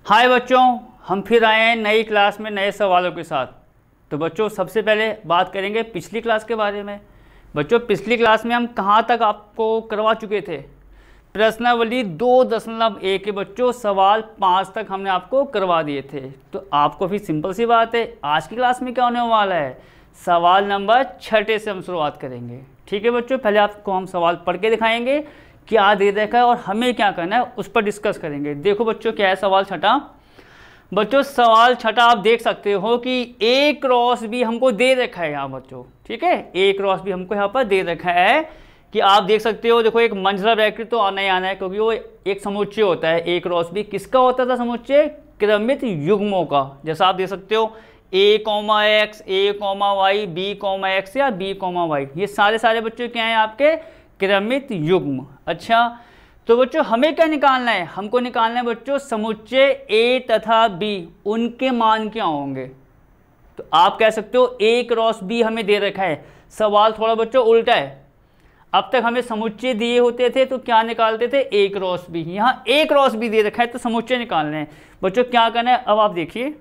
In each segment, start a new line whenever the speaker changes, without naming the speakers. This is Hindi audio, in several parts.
हाय बच्चों, हम फिर आए हैं नई क्लास में नए सवालों के साथ। तो बच्चों सबसे पहले बात करेंगे पिछली क्लास के बारे में। बच्चों पिछली क्लास में हम कहाँ तक आपको करवा चुके थे? प्रश्नावली 2.1 के बच्चों सवाल 5 तक हमने आपको करवा दिए थे। तो आपको फिर सिंपल सी बात है, आज की क्लास में क्या होने वाला है, सवाल नंबर 6 से हम शुरुआत करेंगे। ठीक है बच्चों, पहले आपको हम सवाल पढ़ के दिखाएंगे क्या दे रखा है और हमें क्या करना है उस पर डिस्कस करेंगे। देखो बच्चों क्या है सवाल 6। बच्चों सवाल 6 आप देख सकते हो कि ए क्रॉस बी हमको दे रखा है यहाँ बच्चों। ठीक है, ए क्रॉस बी हमको यहाँ पर दे रखा है कि आप देख सकते हो। देखो एक मंझला ब्रैकेट तो आना ही आना है क्योंकि वो एक समुच्चय होता है। ए क्रॉस बी किसका होता था समुच्चय? क्रमित युग्मों का। जैसा आप देख सकते हो A comma X, A comma Y, B comma X या बी कॉमा वाई, ये सारे बच्चों क्या हैं आपके क्रमित युग्म। अच्छा तो बच्चों हमें क्या निकालना है? हमको निकालना है बच्चों समुच्चय ए तथा बी, उनके मान क्या होंगे। तो आप कह सकते हो ए क्रॉस बी हमें दे रखा है। सवाल थोड़ा बच्चों उल्टा है, अब तक हमें समुच्चय दिए होते थे तो क्या निकालते थे? ए क्रॉस बी। यहाँ ए क्रॉस बी दे रखा है तो समुच्चय निकालने हैं। बच्चों क्या करना है अब आप देखिए।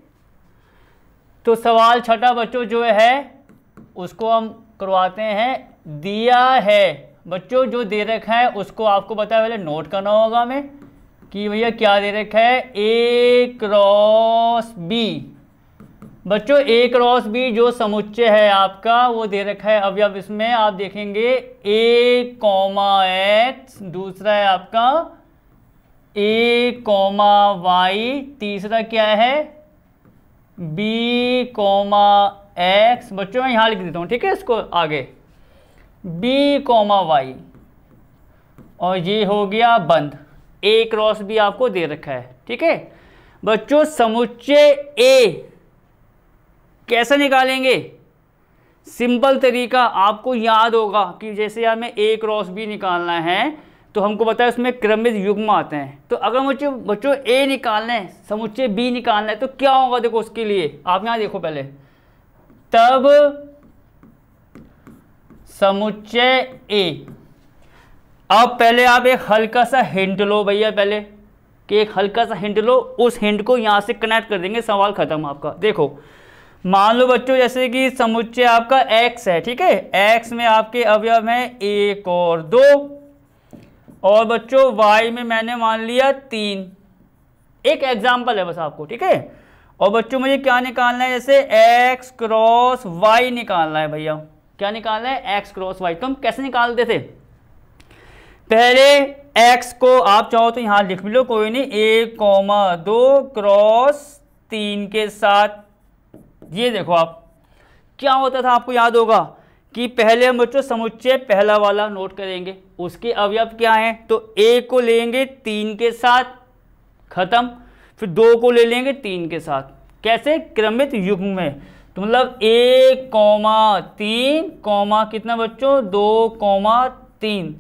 तो सवाल 6 बच्चों जो है उसको हम करवाते हैं। दिया है बच्चों जो दे रखा है उसको आपको पता है, पहले नोट करना होगा हमें कि भैया क्या दे रखा है, ए क्रॉस बी। बच्चों ए क्रॉस बी जो समुच्चय है आपका वो दे रखा है। अब इसमें आप देखेंगे ए कॉमा एक्स, दूसरा है आपका ए कॉमा वाई, तीसरा क्या है बी कॉमा एक्स। बच्चों मैं यहाँ लिख देता हूँ, ठीक है, इसको आगे बी कॉमा वाई, और ये हो गया बंद। ए क्रॉस बी आपको दे रखा है। ठीक है बच्चों, समुच्चय ए कैसे निकालेंगे? सिंपल तरीका आपको याद होगा कि जैसे हमें ए क्रॉस बी निकालना है तो हमको पता है उसमें क्रमित युग्म आते हैं। तो अगर मुझे बच्चों ए निकालना है, समुच्चय बी निकालना है तो क्या होगा? देखो उसके लिए आप यहाँ देखो पहले, तब समुच्चय ए। अब पहले आप एक हल्का सा हिंट लो भैया, पहले कि एक हल्का सा हिंट लो, उस हिंट को यहाँ से कनेक्ट कर देंगे, सवाल खत्म आपका। देखो मान लो बच्चों जैसे कि समुच्चय आपका x है, ठीक है, x में आपके अवयव हैं 1 और 2, और बच्चों y में मैंने मान लिया 3। एक एग्जाम्पल है बस आपको, ठीक है। और बच्चों मुझे क्या निकालना है, जैसे x क्रॉस y निकालना है भैया। क्या निकालना है? x cross y। तो हम कैसे निकालते थे? पहले x को आप चाहो तो यहां लिख भी लो, कोई नहीं, a,2 क्रॉस 3 के साथ। ये देखो आप क्या होता था, आपको याद होगा कि पहले हम बच्चों समुच्चय पहला वाला नोट करेंगे, उसके अवयव क्या हैं, तो a को लेंगे 3 के साथ, खत्म। फिर 2 को ले लेंगे 3 के साथ। कैसे? क्रमित युग्म में। तो मतलब 1,3 कॉमा कितना बच्चों 2,3।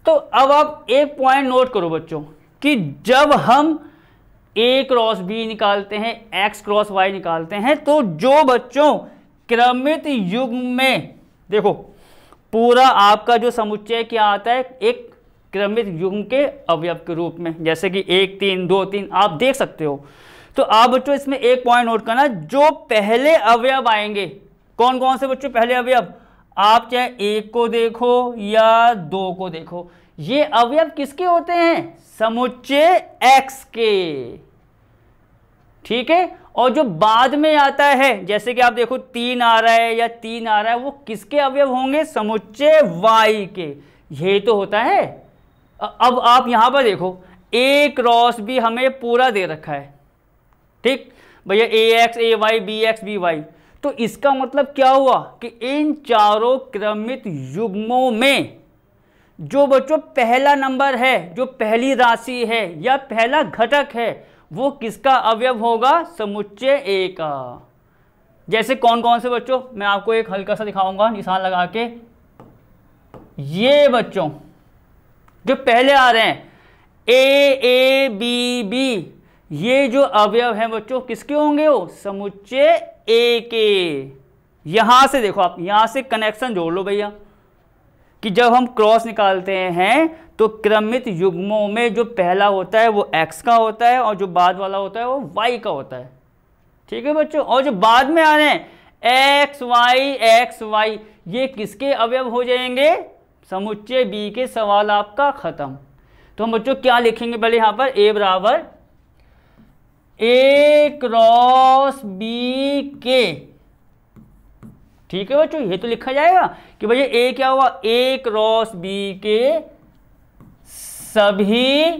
तो अब आप एक पॉइंट नोट करो बच्चों कि जब हम ए क्रॉस बी निकालते हैं, एक्स क्रॉस वाई निकालते हैं, तो जो बच्चों क्रमित युग्म में, देखो पूरा आपका जो समुच्चय क्या आता है, एक क्रमित युग्म के अवयव के रूप में, जैसे कि 1 3 2 3 आप देख सकते हो। तो आप बच्चों इसमें एक पॉइंट नोट करना, जो पहले अवयव आएंगे, कौन कौन से बच्चों पहले अवयव, आप चाहे 1 को देखो या 2 को देखो, ये अवयव किसके होते हैं? समुच्चय x के। ठीक है, और जो बाद में आता है, जैसे कि आप देखो 3 आ रहा है या 3 आ रहा है, वो किसके अवयव होंगे? समुच्चय y के। ये तो होता है। अब आप यहां पर देखो a क्रॉस b हमें पूरा दे रखा है, ठीक भैया, ax ay bx by। तो इसका मतलब क्या हुआ कि इन चारों क्रमित युग्मों में जो बच्चों पहला नंबर है, जो पहली राशि है या पहला घटक है, वो किसका अवयव होगा? समुच्चय ए का। जैसे कौन कौन से बच्चों, मैं आपको एक हल्का सा दिखाऊंगा निशान लगा के। ये बच्चों जो पहले आ रहे हैं ए बी बी, ये जो अवयव हैं बच्चों किसके होंगे? वो समुच्चय ए के। यहां से देखो आप, यहां से कनेक्शन जोड़ लो भैया, कि जब हम क्रॉस निकालते हैं तो क्रमित युग्मों में जो पहला होता है वो x का होता है और जो बाद वाला होता है वो y का होता है। ठीक है बच्चों, और जो बाद में आ रहे हैं x y ये किसके अवयव हो जाएंगे? समुच्चय B के। सवाल आपका खत्म। तो हम बच्चों क्या लिखेंगे पहले यहाँ पर, A बराबर A क्रॉस B के। ठीक है बच्चों, ये तो लिखा जाएगा कि भैया A क्या हुआ, A क्रॉस B के सभी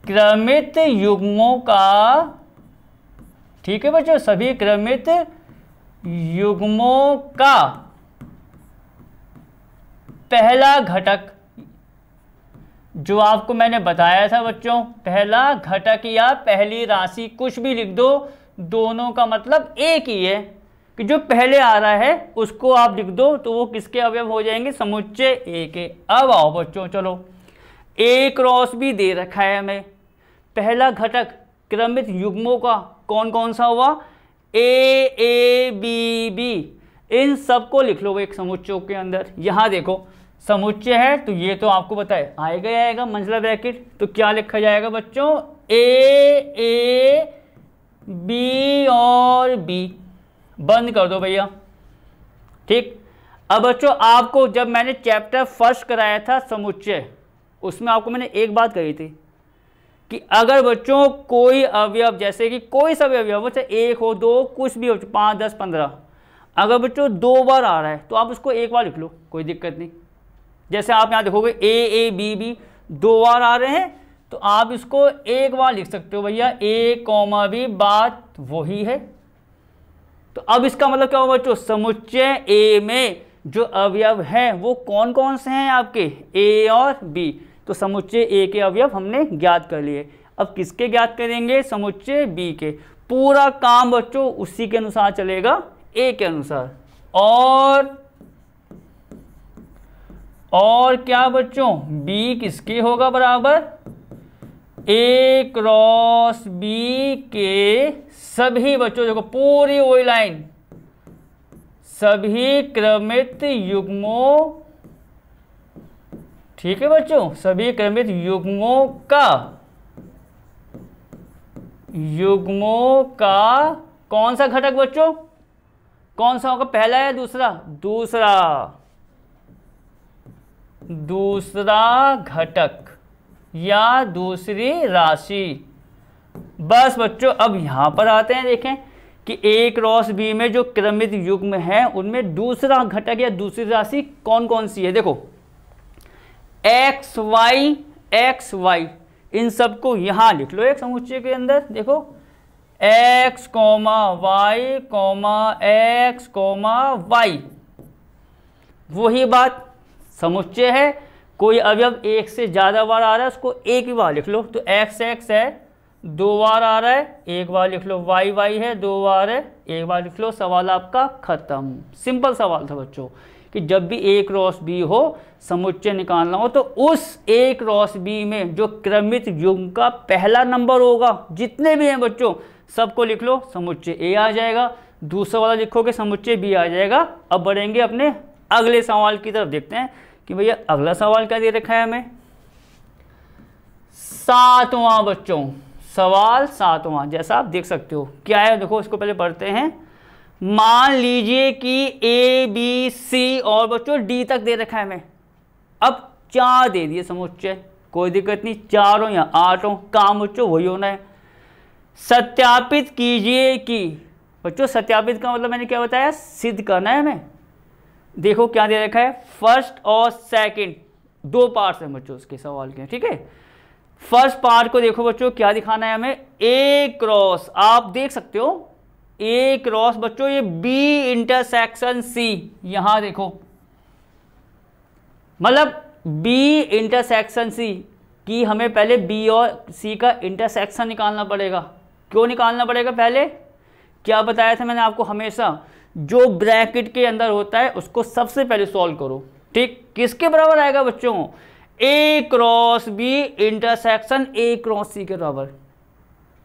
क्रमित युग्मों का, ठीक है बच्चों, सभी क्रमित युग्मों का पहला घटक, जो आपको मैंने बताया था बच्चों, पहला घटक या पहली राशि कुछ भी लिख दो, दोनों का मतलब एक ही है कि जो पहले आ रहा है उसको आप लिख दो तो वो किसके अवयव हो जाएंगे? समुच्चय A के। अब आओ बच्चों, चलो A क्रॉस B दे रखा है हमें, पहला घटक क्रमित युग्मों का कौन कौन सा हुआ? A B, इन सबको लिख लो एक समुच्चयों के अंदर। यहाँ देखो समुच्चय है तो ये तो आपको बताए आएगा ही आएगा मंझला ब्रैकेट, तो क्या लिखा जाएगा बच्चों? A B और B बंद कर दो भैया। ठीक, अब बच्चों आपको जब मैंने चैप्टर फर्स्ट कराया था समुच्चय, उसमें आपको मैंने एक बात कही थी कि अगर बच्चों कोई अवयव, जैसे कि कोई सा भी अवयव हो, चाहे एक हो, दो, कुछ भी हो, 5 10 15, अगर बच्चों 2 बार आ रहा है तो आप उसको एक बार लिख लो, कोई दिक्कत नहीं। जैसे आप यहाँ देखोगे A B 2 बार आ रहे हैं तो आप इसको एक बार लिख सकते हो भैया, A, B, बात वही है। तो अब इसका मतलब क्या होगा बच्चों? समुच्चय A में जो अवयव हैं वो कौन कौन से हैं आपके? A और B। तो समुच्चय A के अवयव हमने ज्ञात कर लिए। अब किसके ज्ञात करेंगे? समुच्चय B के। पूरा काम बच्चों उसी के अनुसार चलेगा, A के अनुसार। और क्या बच्चों? B किसके होगा बराबर? A क्रॉस B के सभी बच्चों, देखो पूरी वही लाइन, सभी क्रमित युग्मों, ठीक है बच्चों, सभी क्रमित युग्मों का कौन सा घटक बच्चों? कौन सा होगा, पहला या दूसरा? दूसरा घटक या दूसरी राशि। बस बच्चों अब यहां पर आते हैं, देखें कि A क्रॉस B में जो क्रमित युग्म है उनमें दूसरा घटक या दूसरी राशि कौन कौन सी है? देखो x y, इन सबको यहां लिख लो एक समुच्चय के अंदर। देखो x, y, x, y, वही बात, समुच्चय है, कोई अवयव एक से ज़्यादा बार आ रहा है उसको एक ही बार लिख लो। तो x है 2 बार आ रहा है, एक बार लिख लो, y है 2 बार है, एक बार लिख लो, सवाल आपका खत्म। सिंपल सवाल था बच्चों कि जब भी A क्रॉस B हो, समुच्चय निकालना हो, तो उस A क्रॉस B में जो क्रमित युग्म का पहला नंबर होगा, जितने भी हैं बच्चों सबको लिख लो, समुच्चय A आ जाएगा, दूसरा वाला लिखोगे समुच्चय B आ जाएगा। अब बढ़ेंगे अपने अगले सवाल की तरफ, देखते हैं कि भैया अगला सवाल क्या दे रखा है हमें। 7वां बच्चों, सवाल 7वां, जैसा आप देख सकते हो क्या है, देखो इसको पहले पढ़ते हैं। मान लीजिए कि A B C और बच्चों D तक दे रखा है हमें। अब 4 दे दिए समुच्चय, कोई दिक्कत नहीं, 4 हो या 8 हो, काम बच्चों वही होना है। सत्यापित कीजिए कि, बच्चों सत्यापित का मतलब मैंने क्या बताया, सिद्ध करना है हमें। देखो क्या दे रखा है, फर्स्ट और सेकंड 2 पार्ट्स हैं बच्चों उसके सवाल के, ठीक है। फर्स्ट पार्ट को देखो बच्चों क्या दिखाना है हमें, A क्रॉस, आप देख सकते हो A क्रॉस बच्चों ये B इंटरसेक्शन C, यहां देखो, मतलब B इंटरसेक्शन C की हमें पहले B और C का इंटरसेक्शन निकालना पड़ेगा। क्यों निकालना पड़ेगा? पहले क्या बताया था मैंने आपको, हमेशा जो ब्रैकेट के अंदर होता है उसको सबसे पहले सॉल्व करो। ठीक, किसके बराबर आएगा बच्चों? A cross B intersection A cross C के बराबर।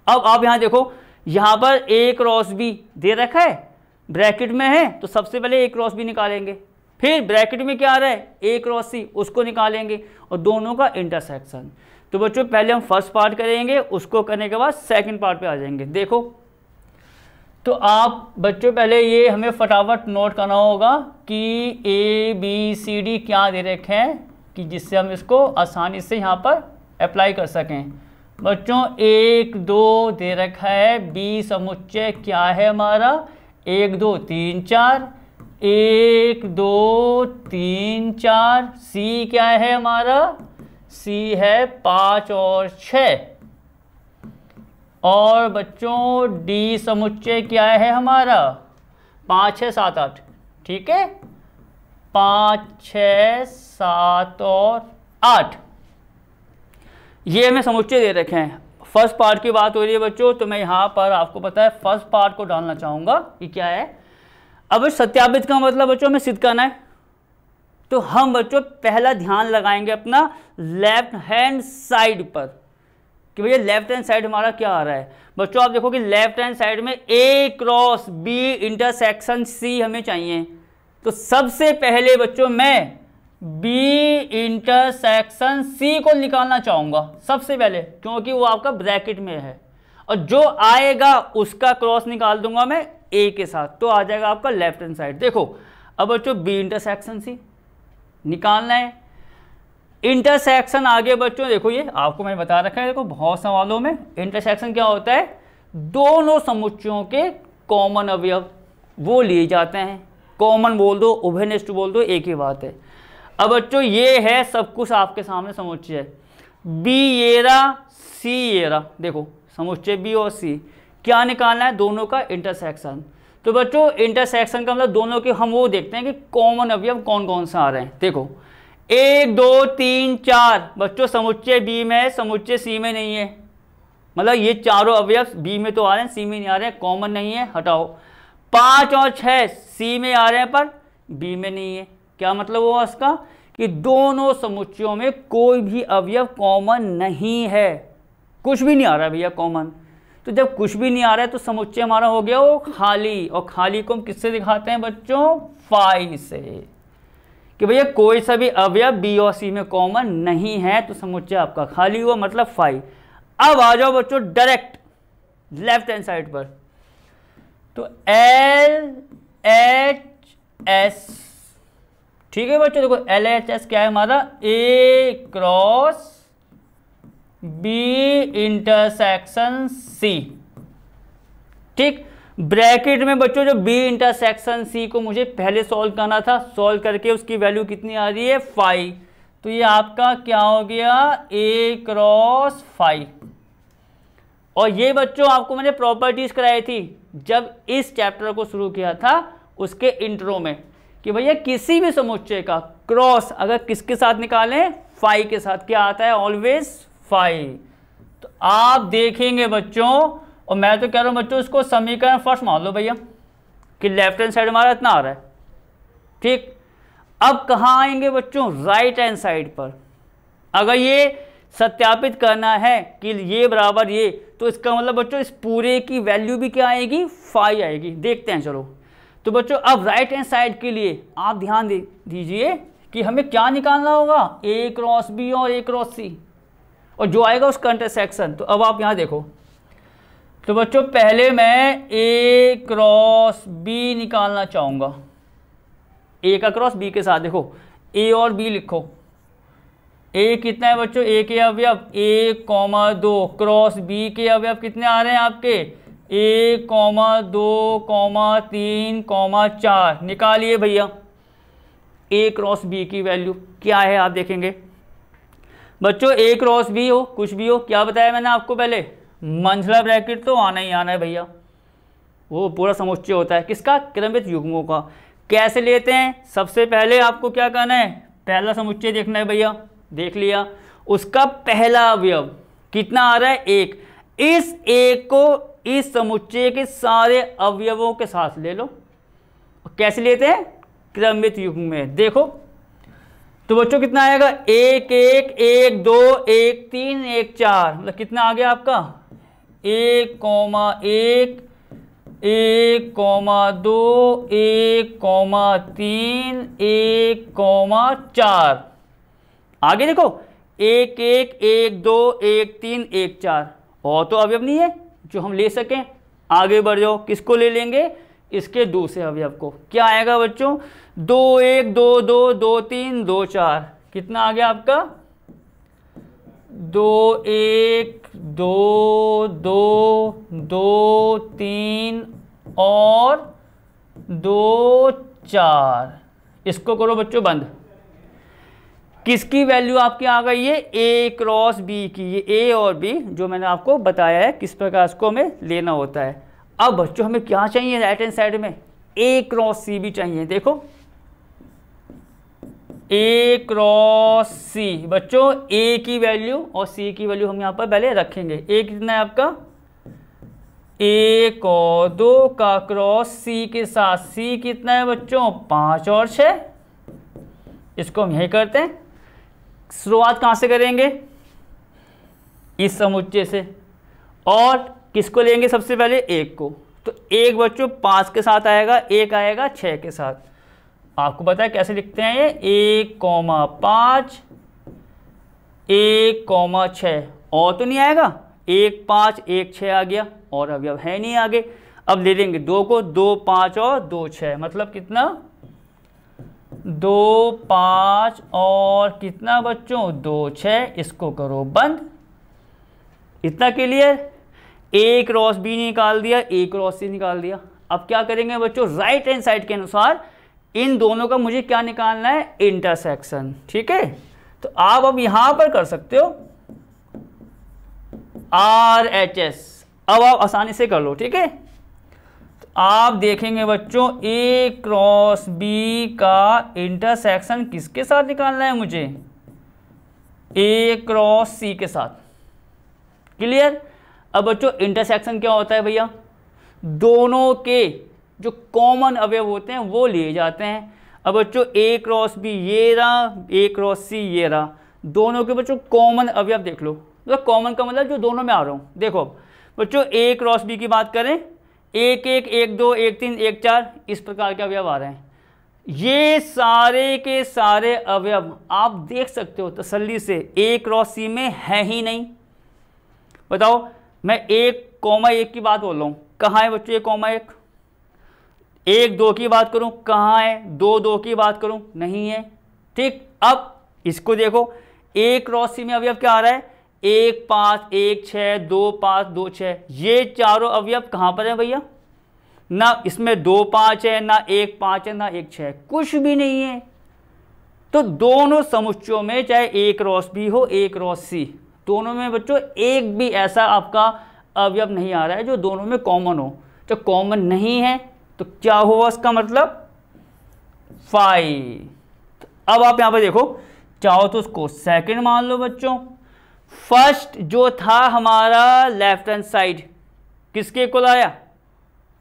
अब आप यहां देखो, यहां पर A क्रॉस B दे रखा है, ब्रैकेट में है, तो सबसे पहले A क्रॉस B निकालेंगे, फिर ब्रैकेट में क्या आ रहा है, ए क्रॉस सी, उसको निकालेंगे और दोनों का इंटरसेक्शन। तो बच्चों पहले हम फर्स्ट पार्ट करेंगे, उसको करने के बाद सेकंड पार्ट पे आ जाएंगे। देखो तो आप बच्चों पहले ये हमें फटाफट नोट करना होगा कि ए बी सी डी क्या दे रखे हैं कि जिससे हम इसको आसानी से यहाँ पर अप्लाई कर सकें। बच्चों 1 2 दे रखा है, बी समुच्चय क्या है हमारा 1 2 3 4, 1 2 3 4, सी क्या है हमारा, सी है 5 और 6, और बच्चों डी समुच्चय क्या है हमारा 5 6 7 8, ठीक है 5 6 7 और 8, ये हमें समुच्चय दे रखे हैं। फर्स्ट पार्ट की बात हो रही है बच्चों, तो मैं यहाँ पर आपको पता है फर्स्ट पार्ट को डालना चाहूँगा कि क्या है। अब सत्यापित का मतलब बच्चों हमें सिद्ध करना है, तो हम बच्चों पहला ध्यान लगाएंगे अपना लेफ्ट हैंड साइड पर कि भैया लेफ्ट हैंड साइड हमारा क्या आ रहा है। बच्चों आप देखो कि लेफ्ट हैंड साइड में ए क्रॉस बी इंटरसेक्शन सी हमें चाहिए, तो सबसे पहले बच्चों मैं बी इंटरसेक्शन सी को निकालना चाहूँगा सबसे पहले, क्योंकि वो आपका ब्रैकेट में है, और जो आएगा उसका क्रॉस निकाल दूंगा मैं ए के साथ, तो आ जाएगा आपका लेफ्ट हैंड साइड। देखो अब बच्चों बी इंटरसेक्शन सी निकालना है, इंटरसेक्शन आगे बच्चों देखो ये आपको मैं बता रखा है, देखो बहुत सवालों में इंटरसेक्शन क्या होता है, दोनों समुच्चयों के कॉमन अवयव वो लिए जाते हैं, कॉमन बोल दो उभयनिष्ठ बोल दो एक ही बात है। अब बच्चों ये है सब कुछ आपके सामने समुच्चय, बी ये रहा सी ये रहा, देखो समुच्चय बी और सी, क्या निकालना है दोनों का इंटरसेक्शन। तो बच्चों इंटरसेक्शन का मतलब दोनों के हम वो देखते हैं कि कॉमन अवयव कौन कौन सा आ रहे हैं। देखो 1 2 3 4 बच्चों समुच्चय बी में है, समुच्चय सी में नहीं है, मतलब ये चारों अवयव बी में तो आ रहे हैं सी में नहीं आ रहे हैं, कॉमन नहीं है हटाओ। 5 और 6 सी में आ रहे हैं पर बी में नहीं है, क्या मतलब हुआ इसका कि दोनों समुच्चयों में कोई भी अवयव कॉमन नहीं है, कुछ भी नहीं आ रहा है भैया कॉमन। तो जब कुछ भी नहीं आ रहा है तो समुच्चय हमारा हो गया वो खाली, और खाली को हम किससे दिखाते हैं बच्चों फाई से, कि भैया कोई सा भी अवयव बी और सी में कॉमन नहीं है, तो समुच्चय आपका खाली हुआ मतलब फाई। अब आ जाओ बच्चों डायरेक्ट लेफ्ट हैंड साइड पर, तो एल एच एस, ठीक है बच्चों देखो एल एच एस क्या है हमारा ए क्रॉस बी इंटरसेक्शन सी, ठीक। ब्रैकेट में बच्चों जो बी इंटरसेक्शन सी को मुझे पहले सॉल्व करना था, सॉल्व करके उसकी वैल्यू कितनी आ रही है 5, तो ये आपका क्या हो गया ए क्रॉस 5। और ये बच्चों आपको मैंने प्रॉपर्टीज कराई थी जब इस चैप्टर को शुरू किया था उसके इंट्रो में, कि भैया किसी भी समुच्चय का क्रॉस अगर किसके साथ निकालें 5 के साथ, क्या आता है ऑलवेज 5। तो आप देखेंगे बच्चों, और मैं तो कह रहा हूं बच्चों इसको समीकरण फर्स्ट मान लो भैया कि लेफ्ट हैंड साइड हमारा इतना आ रहा है, ठीक। अब कहाँ आएंगे बच्चों राइट हैंड साइड पर, अगर ये सत्यापित करना है कि ये बराबर ये, तो इसका मतलब बच्चों इस पूरे की वैल्यू भी क्या आएगी 5 आएगी। देखते हैं चलो। तो बच्चों अब राइट हैंड साइड के लिए आप ध्यान दीजिए कि हमें क्या निकालना होगा ए क्रॉस बी और ए क्रॉस सी, और जो आएगा उसका इंटरसेक्शन। तो अब आप यहाँ देखो, तो बच्चों पहले मैं ए क्रॉस बी निकालना चाहूँगा, ए का क्रॉस बी के साथ, देखो ए और बी लिखो, ए कितना है बच्चों ए के अवयव 1, 2, क्रॉस बी के अवयव कितने आ रहे हैं आपके 1, 2, 3, 4, निकालिए भैया ए क्रॉस बी की वैल्यू क्या है आप देखेंगे बच्चों। ए क्रॉस बी हो कुछ भी हो, क्या बताया मैंने आपको पहले, मंझला ब्रैकेट तो आना ही आना है भैया, वो पूरा समुच्चय होता है किसका क्रमित युग्मों का। कैसे लेते हैं, सबसे पहले आपको क्या करना है, पहला समुच्चय देखना है भैया, देख लिया, उसका पहला अवयव कितना आ रहा है 1, इस एक को इस समुच्चय के सारे अवयवों के साथ ले लो। कैसे लेते हैं क्रमित युग्म में, देखो तो बच्चों कितना आएगा 1, 1, 1, 2, 1, 3, 1, 4, मतलब कितना आ गया आपका 1, 1, 1,2 1,3 1,4। आगे देखो 1 1 1 2 1 3 1 4। और तो अवयव नहीं है जो हम ले सकें। आगे बढ़ जाओ, किसको ले लेंगे? इसके दूसरे अवयव को। क्या आएगा बच्चों? 2 1 2 2 2 3 2 4। कितना आ गया आपका? 2 1 2 2 2 3 और 2 4। इसको करो बच्चों बंद। किसकी वैल्यू आपकी आ गई है? A क्रॉस B की। ये A और B जो मैंने आपको बताया है किस प्रकार इसको हमें लेना होता है। अब बच्चों हमें क्या चाहिए राइट हैंड साइड में? A क्रॉस C भी चाहिए। देखो A क्रॉस C। बच्चों A की वैल्यू और C की वैल्यू हम यहाँ पर पहले रखेंगे। A कितना है आपका? 1 और 2 का क्रॉस C के साथ। C कितना है बच्चों? 5 और 6। इसको हम यही करते हैं। शुरुआत कहाँ से करेंगे? इस समुच्चय से। और किसको लेंगे सबसे पहले? 1 को। तो 1 बच्चों 5 के साथ आएगा, 1 आएगा 6 के साथ। आपको पता है कैसे लिखते हैं ये? 1,5 1,6। और तो नहीं आएगा? 1 5 1 6 आ गया और अवयव है नहीं आगे। अब ले लेंगे 2 को। 2 5 और 2 6 मतलब कितना? 2 5 और कितना बच्चों? 2 6। इसको करो बंद। इतना क्लियर? A क्रॉस B निकाल दिया, A क्रॉस C निकाल दिया। अब क्या करेंगे बच्चों? राइट हैंड साइड के अनुसार इन दोनों का मुझे क्या निकालना है? इंटरसेक्शन। ठीक है, तो आप अब यहां पर कर सकते हो RHS। अब आप आसानी से कर लो। ठीक है, तो आप देखेंगे बच्चों A क्रॉस B का इंटरसेक्शन किसके साथ निकालना है मुझे? A क्रॉस C के साथ। क्लियर? अब बच्चों इंटरसेक्शन क्या होता है भैया? दोनों के जो कॉमन अवयव होते हैं वो लिए जाते हैं। अब बच्चों A क्रॉस B ये रहा, A क्रॉस C ये रहा। दोनों के बच्चों कॉमन अवयव देख लो। मतलब कॉमन का मतलब जो दोनों में आ रहा हूँ। देखो बच्चों A क्रॉस B की बात करें, 1 1 1 2 1 3 1 4 इस प्रकार के अवयव आ रहे हैं। ये सारे के सारे अवयव आप देख सकते हो तसल्ली से A क्रॉस C में है ही नहीं। बताओ, मैं 1,1 की बात बोल रहा हूँ, कहाँ है बच्चों 1,1? 1 2 की बात करूँ, कहाँ है? 2 2 की बात करूँ, नहीं है। ठीक, अब इसको देखो A क्रॉस C में अवयव क्या आ रहा है? 1 5 1 6 2 5 2 6। ये चारों अवयव कहाँ पर है भैया? ना इसमें 2 5 है, ना 1 5 है, ना 1 6 है, कुछ भी नहीं है। तो दोनों समुच्चयों में चाहे A क्रॉस B हो, A क्रॉस C, दोनों में बच्चों एक भी ऐसा आपका अवयव नहीं आ रहा है जो दोनों में कॉमन हो। तो कॉमन नहीं है तो क्या हुआ इसका मतलब? 5। अब आप यहां पर देखो, चाहो तो उसको सेकंड मान लो बच्चों। फर्स्ट जो था हमारा लेफ्ट हैंड साइड किसके इक्वल आया?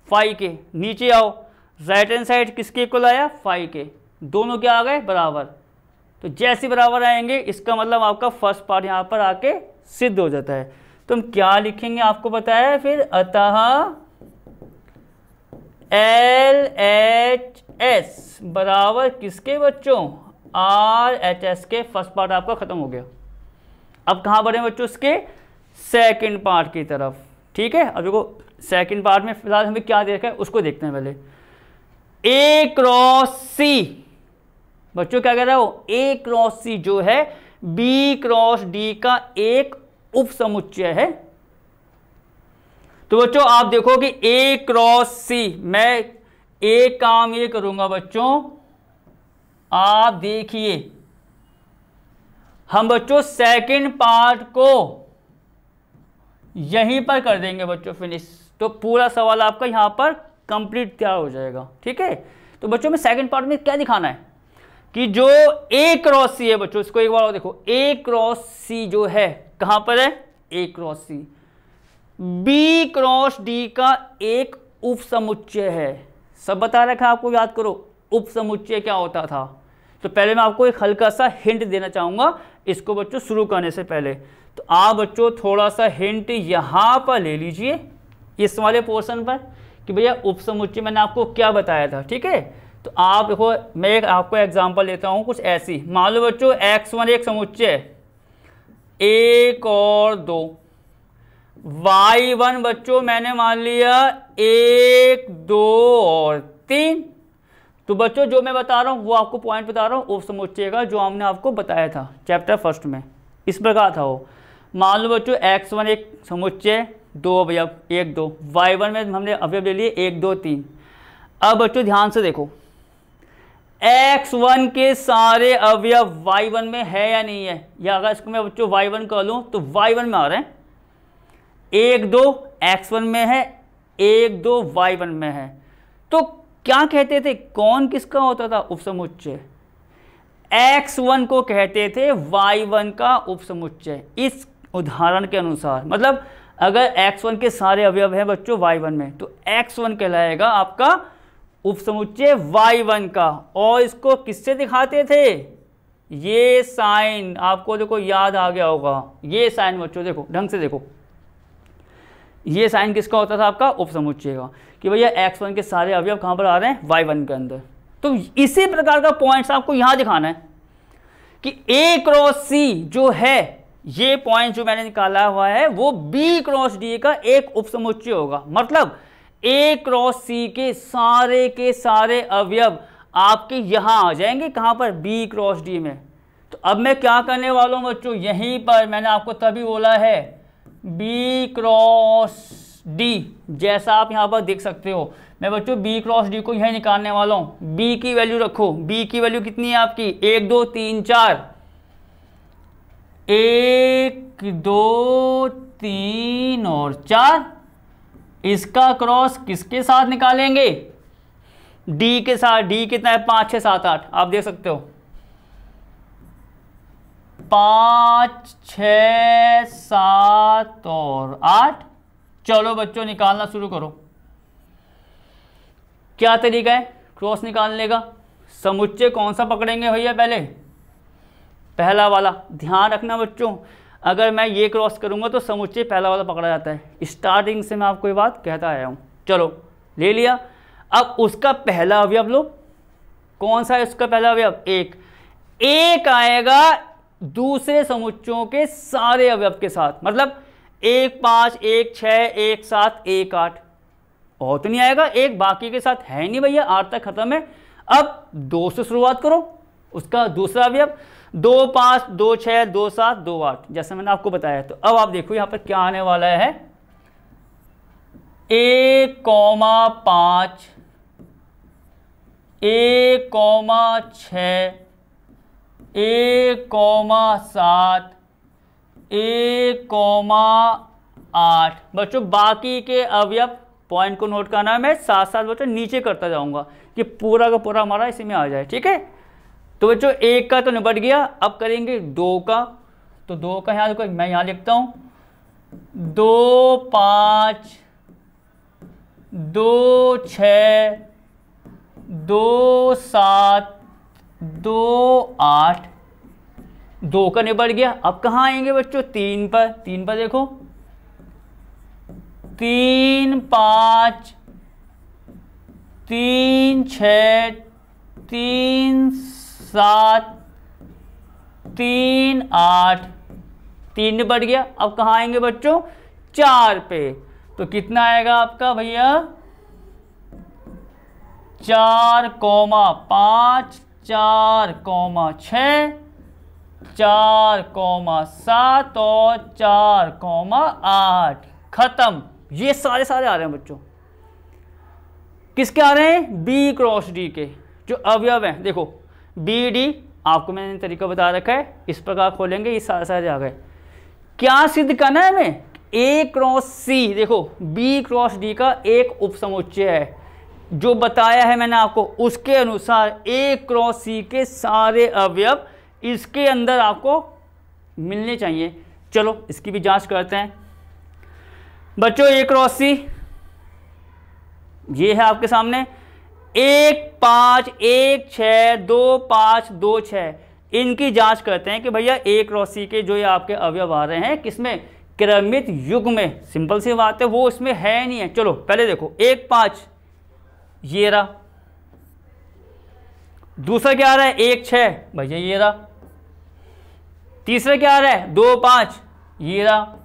5 के। नीचे आओ, राइट हैंड साइड किसके इक्वल आया? 5 के। दोनों क्या आ गए? बराबर। तो जैसे बराबर आएंगे इसका मतलब आपका फर्स्ट पार्ट यहाँ पर आके सिद्ध हो जाता है। तो हम क्या लिखेंगे आपको बताया है फिर? अतः LHS बराबर किसके बच्चों? RHS के। फर्स्ट पार्ट आपका खत्म हो गया। अब कहाँ बढ़े बच्चों? इसके सेकंड पार्ट की तरफ। ठीक है, अब देखो सेकंड पार्ट में फिलहाल हमें क्या दे रखा है उसको देखते हैं पहले। A क्रॉस C बच्चों क्या कह रहा हो? A क्रॉस C जो है B क्रॉस D का एक उप समुच्चय है। तो बच्चों आप देखो कि A क्रॉस C, मैं एक काम ये करूंगा बच्चों, आप देखिए हम बच्चों सेकंड पार्ट को यहीं पर कर देंगे बच्चों फिनिश। तो पूरा सवाल आपका यहां पर कंप्लीट तैयार हो जाएगा। ठीक है, तो बच्चों में सेकंड पार्ट में क्या दिखाना है कि जो A क्रॉस C है बच्चों, इसको एक बार और देखो। A क्रॉस C जो है कहां पर है? A cross C B cross D का एक उप समुच्चय है। सब बता रखा है आपको, याद करो उप समुच्चय क्या होता था। तो पहले मैं आपको एक हल्का सा हिंट देना चाहूंगा इसको बच्चों शुरू करने से पहले। तो आप बच्चों थोड़ा सा हिंट यहां पर ले लीजिए इस वाले पोर्शन पर, कि भैया उपसमुच्चय मैंने आपको क्या बताया था। ठीक है, तो आप देखो मैं आपको एग्जांपल लेता हूँ कुछ ऐसी। मान लो बच्चों x1 एक समुच्चय है, 1 और 2, y1 बच्चों मैंने मान लिया 1 2 और 3। तो बच्चों जो मैं बता रहा हूँ वो आपको पॉइंट बता रहा हूँ उपसमुच्चय का, जो हमने आपको बताया था चैप्टर फर्स्ट में। इस प्रकार था वो। मान लो बच्चों x1 एक समुच्चय, 2 अवयव 1 2, y1 में हमने अवयव ले लिए 1 2 3। अब बच्चों ध्यान से देखो, x1 के सारे अवयव y1 में है या नहीं है, या अगर इसको मैं बच्चों y1 कर लूँ तो y1 में आ रहे हैं। 1 2 x1 में है, 1 2 y1 में है। तो क्या कहते थे, कौन किसका होता था उपसमुच्चय? x1 को कहते थे y1 का उपसमुच्चय। इस उदाहरण के अनुसार मतलब अगर x1 के सारे अवयव हैं बच्चों y1 में, तो x1 कहलाएगा आपका उपसमुच्चय y1 का। और इसको किससे दिखाते थे? ये साइन आपको देखो याद आ गया होगा। ये साइन बच्चों देखो ढंग से देखो, ये साइन किसका होता था? आपका उपसमुच्चय का, कि भैया x1 के सारे अवयव कहाँ पर आ रहे हैं? y1 के अंदर। तो इसी प्रकार का पॉइंट्स आपको यहाँ दिखाना है कि a क्रॉस c जो है, ये पॉइंट जो मैंने निकाला हुआ है वो b क्रॉस d का एक उपसमुच्चय होगा। मतलब a क्रॉस c के सारे अवयव आपके यहाँ आ जाएंगे। कहाँ पर? b क्रॉस d में। तो अब मैं क्या करने वाला हूँ बच्चों, यहीं पर मैंने आपको तभी बोला है b क्रॉस d, जैसा आप यहाँ पर देख सकते हो। मैं बच्चों b क्रॉस d को यही निकालने वाला हूँ। b की वैल्यू रखो, b की वैल्यू कितनी है आपकी? 1 2 3 4, 1 2 3 और 4। इसका क्रॉस किसके साथ निकालेंगे? d के साथ। d कितना है? 5 6 7 8, आप देख सकते हो 5 6 7 और 8। चलो बच्चों निकालना शुरू करो। क्या तरीका है क्रॉस निकालने का? समुच्चय कौन सा पकड़ेंगे भैया? पहला वाला। ध्यान रखना बच्चों, अगर मैं ये क्रॉस करूंगा तो समुच्चय पहला वाला पकड़ा जाता है। स्टार्टिंग से मैं आपको ये बात कहता आया हूं। चलो ले लिया। अब उसका पहला अवयव लो। कौन सा है उसका पहला अवयव? 1। 1 आएगा दूसरे समुच्चयों के सारे अवयव के साथ। मतलब 1 5 1 6 1 7 1 8, और तो नहीं आएगा। 1 बाकी के साथ है नहीं भैया, 8 तक खत्म है। अब 2 से शुरुआत करो, उसका दूसरा अवयव 2 5 2 6 2 7 2 8, जैसे मैंने आपको बताया। तो अब आप देखो यहाँ पर क्या आने वाला है, 1 5 1 6 1 7 1 8। बच्चों बाकी के अवयव पॉइंट को नोट करना है, मैं साथ साथ बच्चों नीचे करता जाऊंगा कि पूरा का पूरा हमारा इसी में आ जाए। ठीक है, तो बच्चों 1 का तो निपट गया। अब करेंगे 2 का। तो 2 का यहाँ देखो, मैं यहाँ लिखता हूँ 2 5 2 6 2 7 2 8। 2 का निपट गया। अब कहाँ आएंगे बच्चों? 3 पर। 3 पर देखो 3 5 3 6 3 7 3 8। 3 निपट गया। अब कहाँ आएंगे बच्चों? 4 पे। तो कितना आएगा आपका भैया? 4 5 4 6 4 7 और 4 8। खत्म। ये सारे आ रहे हैं बच्चों। किसके आ रहे हैं? बी क्रॉस डी के जो अवयव हैं। देखो बी डी आपको मैंने तरीका बता रखा है, इस प्रकार खोलेंगे, ये सारे आ गए। क्या सिद्ध करना है हमें? ए क्रॉस सी। देखो बी क्रॉस डी का एक उपसमुच्चय है, जो बताया है मैंने आपको। उसके अनुसार ए क्रॉस सी के सारे अवयव इसके अंदर आपको मिलने चाहिए। चलो इसकी भी जांच करते हैं बच्चों। ए क्रॉस सी ये है आपके सामने, 1 5 1 6 2 5 2 6। इनकी जांच करते हैं कि भैया ए क्रॉस सी के जो ये आपके अवयव आ रहे हैं किसमें? क्रमित युग्म, सिंपल सी बात है, वो इसमें है नहीं है। चलो पहले देखो 1 5 ये रहा, दूसरा क्या आ रहा है 1 6 भैया ये रहा, तीसरा क्या आ रहा है 2 5 ये रहा,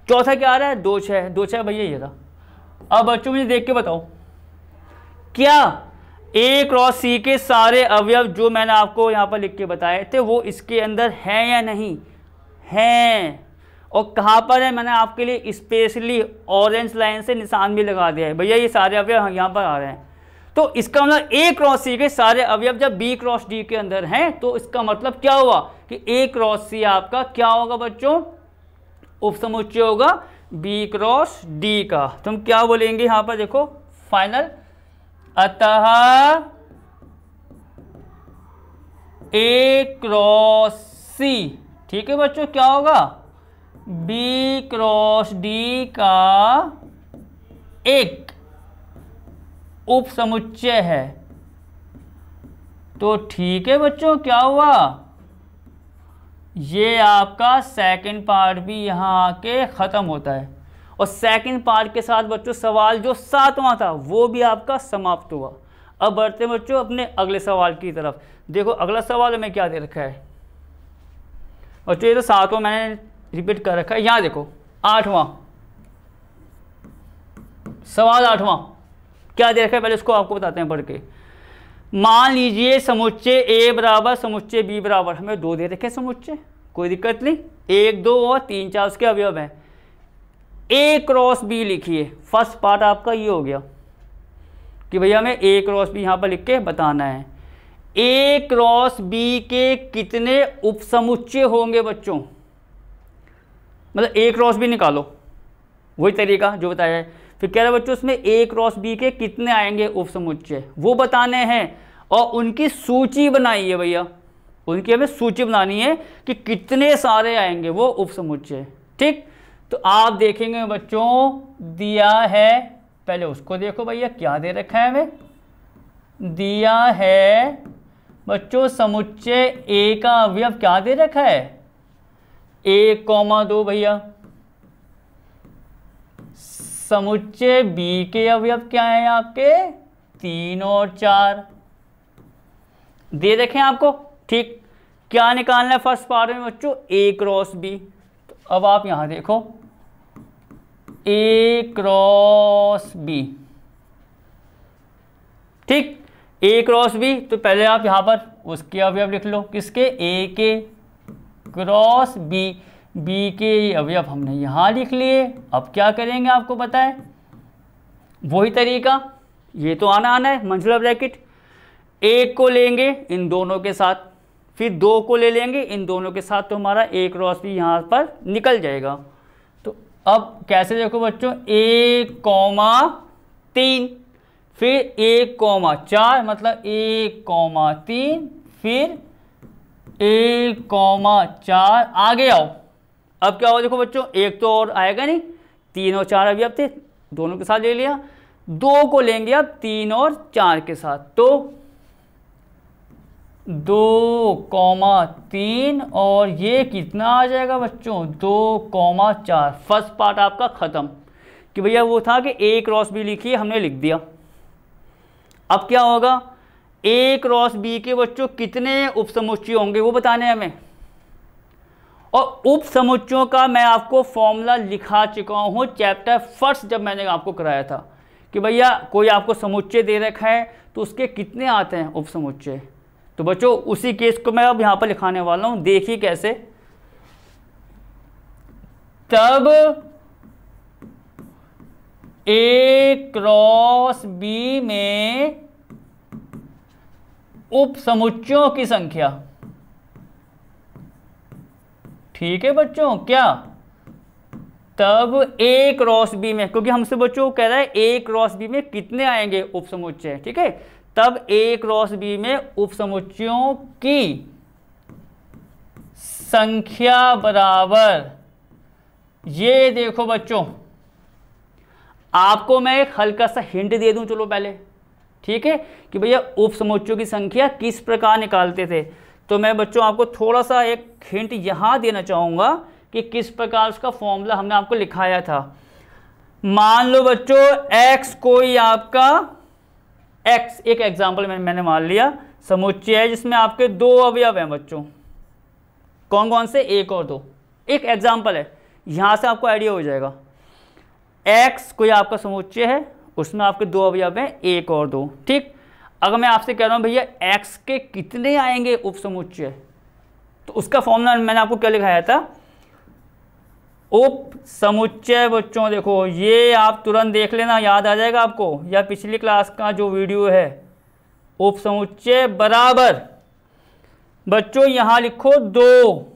चौथा क्या आ रहा है 2 6 भैया ये रहा। अब बच्चों मुझे देख के बताओ, क्या A क्रॉस C के सारे अवयव जो मैंने आपको यहाँ पर लिख के बताए थे वो इसके अंदर हैं या नहीं हैं? और कहाँ पर है, मैंने आपके लिए स्पेशली ऑरेंज लाइन से निशान भी लगा दिया है भैया, ये सारे अवयव यहाँ पर आ रहे हैं। तो इसका मतलब A क्रॉस C के सारे अवयव जब B क्रॉस D के अंदर हैं तो इसका मतलब क्या हुआ कि A क्रॉस C आपका क्या होगा बच्चों, उपसमुच्चय होगा B क्रॉस D का। तो हम क्या बोलेंगे यहाँ पर देखो फाइनल, अतः A क्रॉस C, ठीक है बच्चों, क्या होगा B क्रॉस D का एक उपसमुच्चय है। तो ठीक है बच्चों, क्या हुआ, ये आपका सेकंड पार्ट भी यहाँ आके ख़त्म होता है और सेकंड पार्ट के साथ बच्चों सवाल जो 7वां था वो भी आपका समाप्त हुआ। अब बढ़ते हैं बच्चों अपने अगले सवाल की तरफ। देखो अगला सवाल हमें क्या दे रखा है बच्चों, ये तो 7वां मैंने रिपीट कर रखा है। यहाँ देखो 8वां सवाल, 8वां क्या दे रखा है, पहले इसको आपको बताते हैं पढ़ के। मान लीजिए समुच्चय A बराबर समुच्चय B बराबर, हमें 2 दे रखे समुच्चय, कोई दिक्कत नहीं, 1 2 और 3 4 उसके अवयव हैं। A क्रॉस B लिखिए, फर्स्ट पार्ट आपका ये हो गया कि भैया हमें A क्रॉस B यहाँ पर लिख के बताना है। A क्रॉस B के कितने उपसमुच्चय होंगे बच्चों, मतलब A क्रॉस B निकालो, वही तरीका जो बताया है। फिर कह रहे बच्चों उसमें A क्रॉस B के कितने आएंगे उपसमुच्चय, वो बताने हैं और उनकी सूची बनाइए भैया, उनकी हमें सूची बनानी है कि कितने सारे आएंगे वो उपसमुच्चय। ठीक, तो आप देखेंगे बच्चों दिया है, पहले उसको देखो भैया क्या दे रखा है हमें, दिया है बच्चों समुच्चय A का अवयव क्या दे रखा है 1 2 भैया, समुच्चय B के अवयव क्या है आपके 3 और 4 दे रखे हैं आपको। ठीक, क्या निकालना है फर्स्ट पार्ट में बच्चों A क्रॉस B। तो अब आप यहां देखो A क्रॉस B, ठीक, A क्रॉस B, तो पहले आप यहां पर उसके अवयव लिख लो, किसके A के क्रॉस B, B के अवयव हमने यहाँ लिख लिए। अब क्या करेंगे आपको पता है, वही तरीका, ये तो आना है मंझला ब्रैकेट, 1 को लेंगे इन दोनों के साथ, फिर 2 को ले लेंगे इन दोनों के साथ, तो हमारा A क्रॉस B यहाँ पर निकल जाएगा। तो अब कैसे देखो बच्चों 1 3, फिर 1 4 मतलब 1 3, फिर 1 4, आगे आओ। अब क्या हो देखो बच्चों, 1 तो और आएगा नहीं, 3 और 4 अवयव थे, दोनों के साथ ले लिया, 2 को लेंगे अब 3 और 4 के साथ, तो 2 3 और ये कितना आ जाएगा बच्चों 2 4। फर्स्ट पार्ट आपका खत्म कि भैया वो था कि A क्रॉस B लिखिए, हमने लिख दिया। अब क्या होगा A क्रॉस B के बच्चों कितने उपसमुच्चय होंगे वो बताने हैं हमें, और उपसमुच्चयों का मैं आपको फॉर्मूला लिखा चुका हूँ चैप्टर फर्स्ट जब मैंने आपको कराया था कि भैया कोई आपको समुच्चय दे रखा है तो उसके कितने आते हैं उपसमुच्चय। तो बच्चों उसी केस को मैं अब यहाँ पर लिखाने वाला हूँ, देखिए कैसे। तब A क्रॉस B में उपसमुच्चयों की संख्या, ठीक है बच्चों, क्या तब A क्रॉस B में, क्योंकि हमसे बच्चों कह रहा है A क्रॉस B में कितने आएंगे उपसमुच्चय, ठीक है, तब A क्रॉस B में उपसमुच्चयों की संख्या बराबर, ये देखो बच्चों आपको मैं एक हल्का सा हिंट दे दूं चलो पहले, ठीक है, कि भैया उपसमुच्चयों की संख्या किस प्रकार निकालते थे। तो मैं बच्चों आपको थोड़ा सा एक हिंट यहाँ देना चाहूँगा कि किस प्रकार उसका फॉर्मूला हमने आपको लिखाया था। मान लो बच्चों x कोई आपका x, एक एग्जाम्पल मैंने मान लिया समुच्चय है जिसमें आपके दो अवयव हैं बच्चों। कौन कौन से? 1 और 2। एक एग्जाम्पल है, यहां से आपको आइडिया हो जाएगा। x कोई आपका समुच्चय है, उसमें आपके दो अवयव हैं 1 और 2। ठीक, अगर मैं आपसे कह रहा हूं भैया x के कितने आएंगे उप समुच्चय, तो उसका फॉर्मूला मैंने आपको क्या लिखाया था? उप समुच्चय बच्चों देखो, ये आप तुरंत देख लेना, याद आ जाएगा आपको, या पिछली क्लास का जो वीडियो है। उप समुच्चय बराबर बच्चों यहां लिखो 2,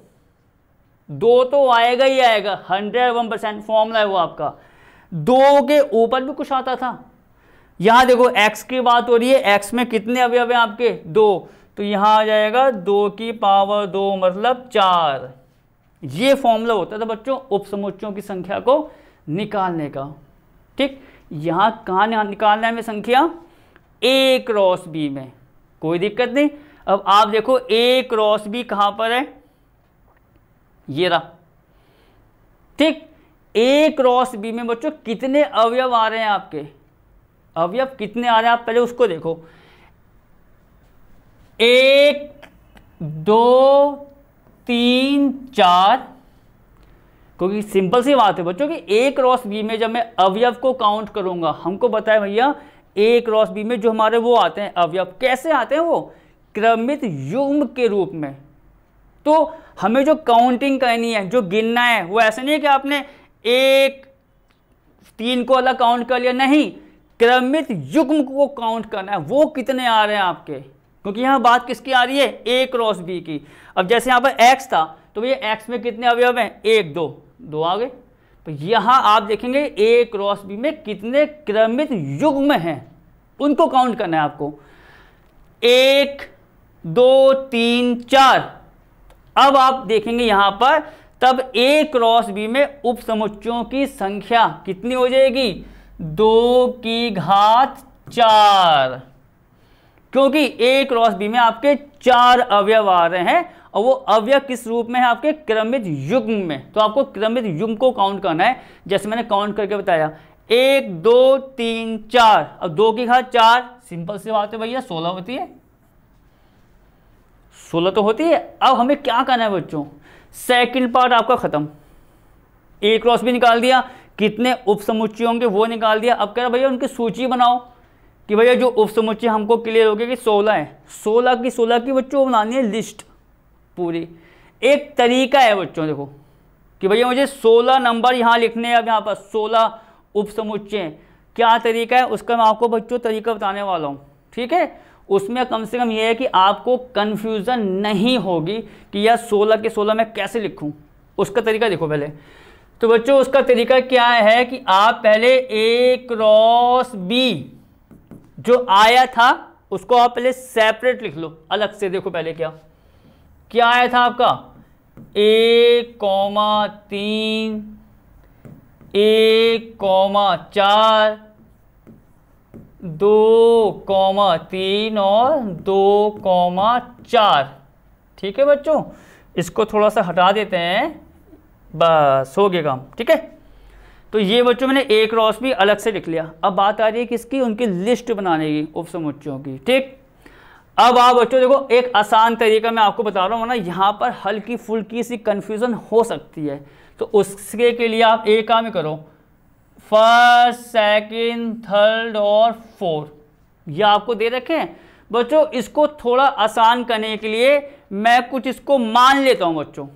2 तो आएगा ही आएगा, 101% फॉर्मूला है वो आपका। 2 के ऊपर भी कुछ आता था। यहां देखो x की बात हो रही है, x में कितने अवयव हैं आपके? 2, तो यहां आ जाएगा 2 की पावर 2 मतलब 4। ये फॉर्मूला होता था बच्चों उप समुच्चयों की संख्या को निकालने का। ठीक, यहां कहां निकालना है हमें संख्या? a क्रॉस b में, कोई दिक्कत नहीं। अब आप देखो a क्रॉस b कहां पर है? ये रहा। ठीक, a क्रॉस b में बच्चों कितने अवयव आ रहे हैं आपके? अवयव कितने आ रहे हैं आप पहले उसको देखो। 1 2 3 4, क्योंकि सिंपल सी बात है बच्चों कि a क्रॉस b में जब मैं अवयव को काउंट करूंगा, हमको बताया भैया a क्रॉस b में जो हमारे वो आते हैं अवयव, कैसे आते हैं वो? क्रमित युग्म के रूप में। तो हमें जो काउंटिंग करनी है, जो गिनना है, वो ऐसा नहीं है कि आपने 1 3 को अलग काउंट कर लिया, नहीं, क्रमित युग्म को काउंट करना है। वो कितने आ रहे हैं आपके, क्योंकि यहाँ बात किसकी आ रही है? a क्रॉस b की। अब जैसे यहाँ पर x था, तो भैया x में कितने अवयव हैं? 1 2, 2 आ गए। तो यहाँ आप देखेंगे a क्रॉस b में कितने क्रमित युग्म हैं, उनको काउंट करना है आपको। 1 2 3 4। अब आप देखेंगे यहाँ पर, तब a क्रॉस b में उप समुच्चयों की संख्या कितनी हो जाएगी? 2 की घात 4, क्योंकि a क्रॉस b में आपके 4 अवयव आ रहे हैं, और वो अवयव किस रूप में है? आपके क्रमित युग्म में। तो आपको क्रमित युग्म को काउंट करना है, जैसे मैंने काउंट करके बताया 1 2 3 4। अब 2 की घात 4, सिंपल सी बात है भैया 16 होती है, 16 तो होती है। अब हमें क्या करना है बच्चों? सेकंड पार्ट आपका खत्म। a क्रॉस b निकाल दिया, कितने उप समुच्चय होंगे वो निकाल दिया। अब कह रहा भैया उनकी सूची बनाओ, कि भैया जो उप समुच्चय हमको क्लियर हो गया कि 16 है, 16 की बच्चों बनानी है लिस्ट पूरी। एक तरीका है बच्चों देखो, कि भैया मुझे 16 नंबर यहाँ लिखने हैं। अब यहाँ पर 16 उप समुच्चय, क्या तरीका है उसका मैं आपको बच्चों तरीका बताने वाला हूँ। ठीक है, उसमें कम से कम ये है कि आपको कन्फ्यूज़न नहीं होगी कि यार 16 के 16 मैं कैसे लिखूँ। उसका तरीका देखो पहले। तो बच्चों उसका तरीका क्या है कि आप पहले a क्रॉस b जो आया था उसको आप पहले सेपरेट लिख लो, अलग से। देखो पहले क्या आया था आपका? 1 3 1 4 2 3 और 2 4। ठीक है बच्चों, इसको थोड़ा सा हटा देते हैं, बस हो गया काम। ठीक है, तो ये बच्चों मैंने a क्रॉस b अलग से लिख लिया। अब बात आ रही है किसकी? उनकी लिस्ट बनाने की, उप समुच्चयों की। ठीक, अब आप बच्चों देखो एक आसान तरीका मैं आपको बता रहा हूँ, वरना यहाँ पर हल्की फुल्की सी कन्फ्यूज़न हो सकती है। तो उसके के लिए आप एक काम ही करो, फर्स्ट सेकंड थर्ड और फोर्थ, ये आपको दे रखे हैं बच्चों। इसको थोड़ा आसान करने के लिए मैं कुछ इसको मान लेता हूँ बच्चों।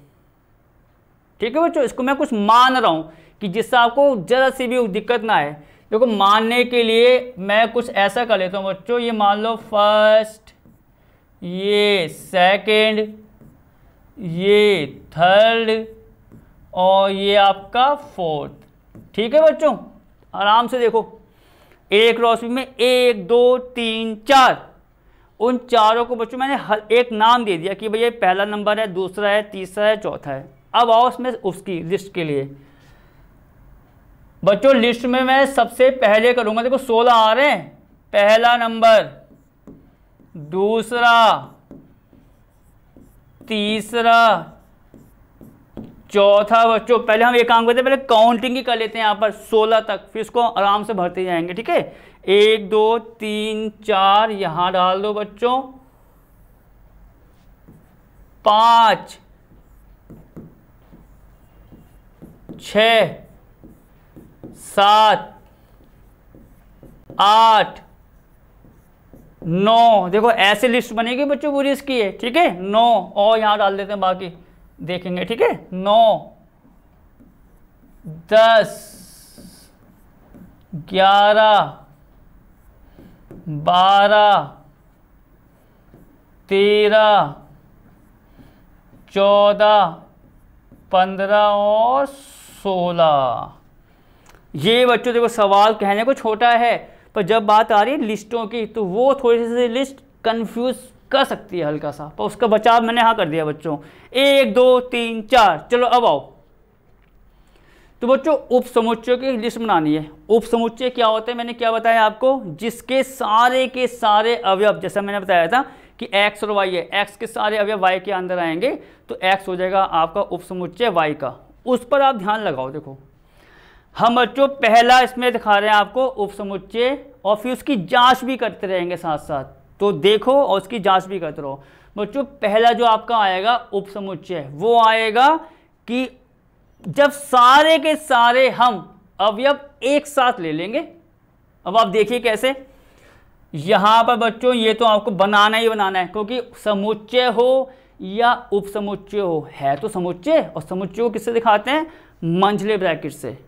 ठीक है बच्चों, इसको मैं कुछ मान रहा हूँ कि जिससे आपको ज़रा सी भी दिक्कत ना आए। देखो मानने के लिए मैं कुछ ऐसा कर लेता हूँ बच्चों, ये मान लो फर्स्ट, ये सेकंड, ये थर्ड और ये आपका फोर्थ। ठीक है बच्चों, आराम से देखो a क्रॉस b में 1 2 3 4, उन चारों को बच्चों मैंने हर एक नाम दे दिया कि भैया पहला नंबर है, दूसरा है, तीसरा है, चौथा है। अब आओ उसमें उसकी लिस्ट के लिए बच्चों। लिस्ट में मैं सबसे पहले करूंगा, देखो 16 आ रहे हैं, पहला नंबर, दूसरा, तीसरा, चौथा बच्चों पहले हम एक काम करते हैं, पहले काउंटिंग ही कर लेते हैं यहाँ पर 16 तक, फिर इसको आराम से भरते जाएंगे। ठीक है, 1 2 3 4 यहाँ डाल दो बच्चों, 5 6 7 8 9, देखो ऐसे लिस्ट बनेगी बच्चों पूरी इसकी है। ठीक है, 9 और यहाँ डाल देते हैं, बाकी देखेंगे। ठीक है, 9 10 11 12 13 14 15 और 16। ये बच्चों देखो सवाल कहने को छोटा है, पर जब बात आ रही है लिस्टों की तो वो थोड़ी सी लिस्ट कंफ्यूज कर सकती है हल्का सा, पर उसका बचाव मैंने यहाँ कर दिया बच्चों। 1 2 3 4, चलो अब आओ। तो बच्चों उप समुच्चयों की लिस्ट बनानी है। उप समुच्चय क्या होते हैं, मैंने क्या बताया आपको, जिसके सारे के सारे अवयव, जैसा मैंने बताया था कि x और y है, x के सारे अवयव y के अंदर आएंगे तो x हो जाएगा आपका उप समुच्चय y का। उस पर आप ध्यान लगाओ। देखो हम बच्चों पहला इसमें दिखा रहे हैं आपको उप समुच्चय, और फिर उसकी जांच भी करते रहेंगे साथ साथ, तो देखो और उसकी जांच भी करते रहो। बच्चों पहला जो आपका आएगा उप समुच्चय वो आएगा कि जब सारे के सारे हम अवयव एक साथ ले लेंगे। अब आप देखिए कैसे, यहां पर बच्चों ये तो आपको बनाना ही बनाना है, क्योंकि समुच्चय हो या उप समुच्चय हो है तो समुच्चय, और समुच्चय को किससे दिखाते हैं, मंझले ब्रैकेट से।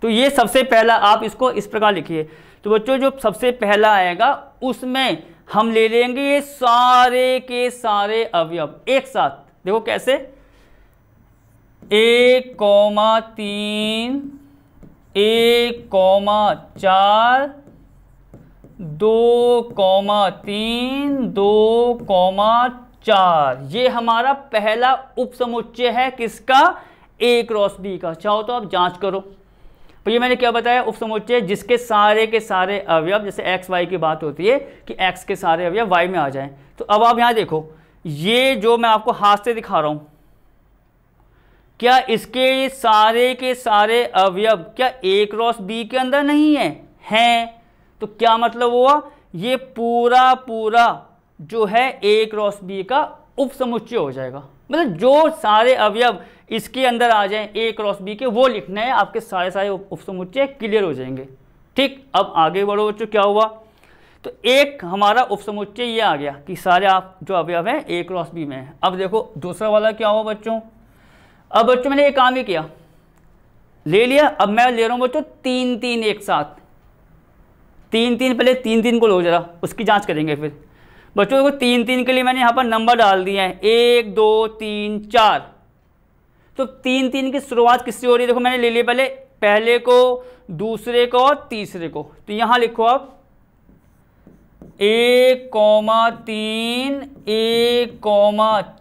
तो ये सबसे पहला आप इसको इस प्रकार लिखिए। तो बच्चों जो सबसे पहला आएगा उसमें हम ले लेंगे ये सारे के सारे अवयव एक साथ। देखो कैसे, 1 3 1 4 2 3 2 4, ये हमारा पहला उप समुच्चय है किसका, A क्रॉस B का। चाहो तो आप जांच करो। तो ये मैंने क्या बताया, उप समुच्चय जिसके सारे के सारे अवयव, जैसे x y की बात होती है कि x के सारे अवयव y में आ जाएं। तो अब आप यहाँ देखो, ये जो मैं आपको हाथ से दिखा रहा हूँ, क्या इसके सारे के सारे अवयव क्या A क्रॉस B के अंदर नहीं है? हैं। तो क्या मतलब हुआ, ये पूरा पूरा जो है A क्रॉस B का उप समुच्चय हो जाएगा। मतलब जो सारे अवयव इसके अंदर आ जाएं A क्रॉस B के, वो लिखना है, आपके सारे सारे उप समुच्चय क्लियर हो जाएंगे। ठीक, अब आगे बढ़ो बच्चों, क्या हुआ, तो एक हमारा उप समुच्चय ये आ गया कि सारे आप जो अवयव हैं A क्रॉस B में है। अब देखो दूसरा वाला क्या हुआ बच्चों, अब बच्चों मैंने एक काम ही किया, ले लिया, अब मैं ले रहा हूँ बच्चों 3 3 एक साथ, 3 3, पहले 3 3 को लो जरा, उसकी जांच करेंगे फिर। बच्चों को 3 3 के लिए मैंने यहाँ पर नंबर डाल दिए हैं 1 2 3 4। तो 3 3 की शुरुआत किससे हो रही है, देखो मैंने ले लिया पहले को, दूसरे को और तीसरे को। तो यहाँ लिखो आप 1 3 1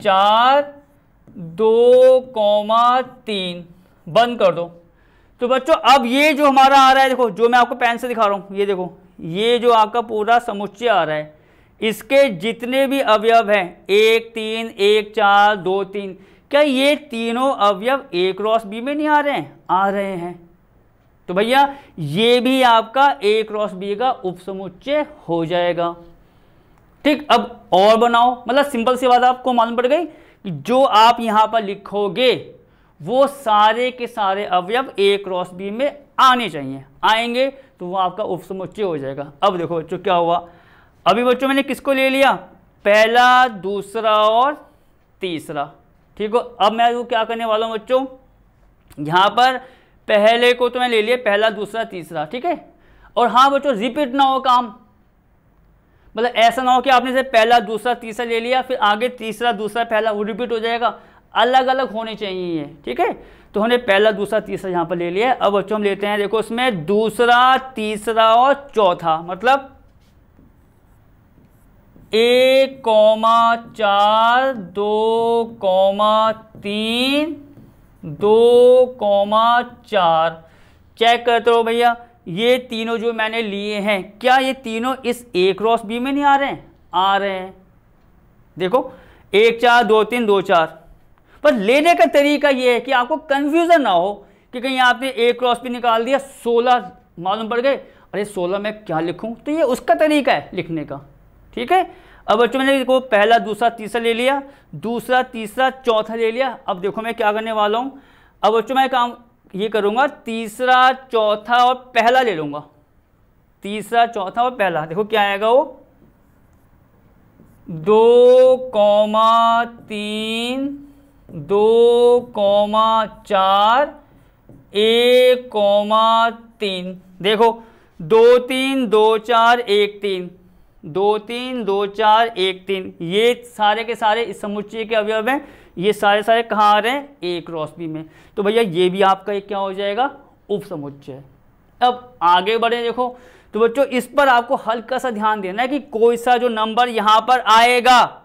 4 2 3, बंद कर दो। तो बच्चों अब ये जो हमारा आ रहा है, देखो जो मैं आपको पेन से दिखा रहा हूँ, ये देखो ये जो आपका पूरा समुच्चय आ रहा है, इसके जितने भी अवयव हैं 1 3 1 4 2 3, क्या ये तीनों अवयव A क्रॉस B में नहीं आ रहे हैं? आ रहे हैं। तो भैया ये भी आपका A क्रॉस B का उप समुच्चय हो जाएगा। ठीक, अब और बनाओ, मतलब सिंपल सी बात आपको मालूम पड़ गई कि जो आप यहाँ पर लिखोगे वो सारे के सारे अवयव A क्रॉस B में आने चाहिए, आएंगे तो वो आपका उप समुच्चय हो जाएगा। अब देखो बच्चों क्या हुआ, अभी बच्चों मैंने किसको ले लिया, पहला दूसरा और तीसरा। ठीक हो, अब मैं वो क्या करने वाला हूँ बच्चों, यहाँ पर पहले को तो मैं ले लिया, पहला दूसरा तीसरा। ठीक है, और हाँ बच्चों रिपीट ना हो काम, मतलब ऐसा ना हो कि आपने से पहला दूसरा तीसरा ले लिया फिर आगे तीसरा दूसरा पहला, वो रिपीट हो जाएगा, अलग अलग होने चाहिए। ठीक है, तो हमने पहला दूसरा तीसरा यहाँ पर ले लिया। अब बच्चों हम लेते हैं, देखो उसमें दूसरा तीसरा और चौथा, मतलब 1 4 2 3 2 4, चेक करते रहो भैया, ये तीनों जो मैंने लिए हैं क्या ये तीनों इस A क्रॉस B में नहीं आ रहे हैं? आ रहे हैं। देखो 1 4 2 3 2 4, पर लेने का तरीका ये है कि आपको कन्फ्यूज़न ना हो कि कहीं आपने ए क्रॉस बी निकाल दिया, 16 मालूम पड़ गए, अरे 16 में क्या लिखूं, तो ये उसका तरीका है लिखने का। ठीक है, अब बच्चों मैंने देखो पहला दूसरा तीसरा ले लिया, दूसरा तीसरा चौथा ले लिया। अब देखो मैं क्या करने वाला हूँ, अब बच्चों मैं काम ये करूँगा, तीसरा चौथा और पहला ले लूँगा, तीसरा चौथा और पहला। देखो क्या आएगा वो 2,3 2,4 1,3। देखो 2 3 2 4 1 3 2 3 2 4 1 3, ये सारे के सारे इस समुच्चय के अवयव हैं। ये सारे सारे कहाँ आ रहे हैं, ए क्रॉस बी में। तो भैया ये भी आपका एक क्या हो जाएगा, उप समुच्चय। अब आगे बढ़े, देखो तो बच्चों इस पर आपको हल्का सा ध्यान देना है कि कोई सा जो नंबर यहाँ पर आएगा,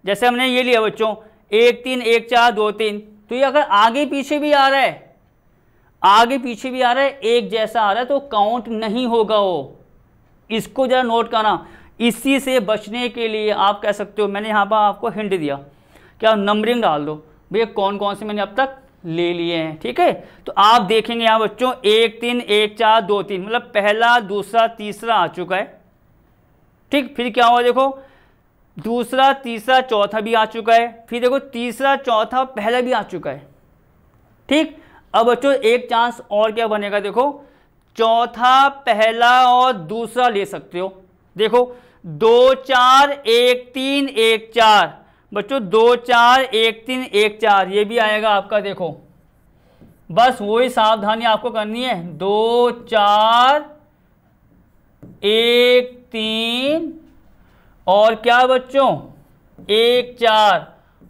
जैसे हमने ये लिया बच्चों 1 3 1 4 2 3, तो ये अगर आगे पीछे भी आ रहा है, आगे पीछे भी आ रहा है, एक जैसा आ रहा है, तो काउंट नहीं होगा वो। इसको जरा नोट करना। इसी से बचने के लिए आप कह सकते हो, मैंने यहाँ पर आपको हिंट दिया, क्या नंबरिंग डाल दो भैया कौन कौन से मैंने अब तक ले लिए हैं। ठीक है, तो आप देखेंगे यहाँ बच्चों 1 3 1 4 2 3, मतलब पहला दूसरा तीसरा आ चुका है। ठीक, फिर क्या हुआ, देखो दूसरा तीसरा चौथा भी आ चुका है, फिर देखो तीसरा चौथा पहला भी आ चुका है। ठीक, अब बच्चों एक चांस और क्या बनेगा, देखो चौथा पहला और दूसरा ले सकते हो। देखो 2 4 1 3 1 4, बच्चों 2 4 1 3 1 4, ये भी आएगा आपका। देखो बस वही सावधानी आपको करनी है, 2 4 1 3 और क्या बच्चों 1 4,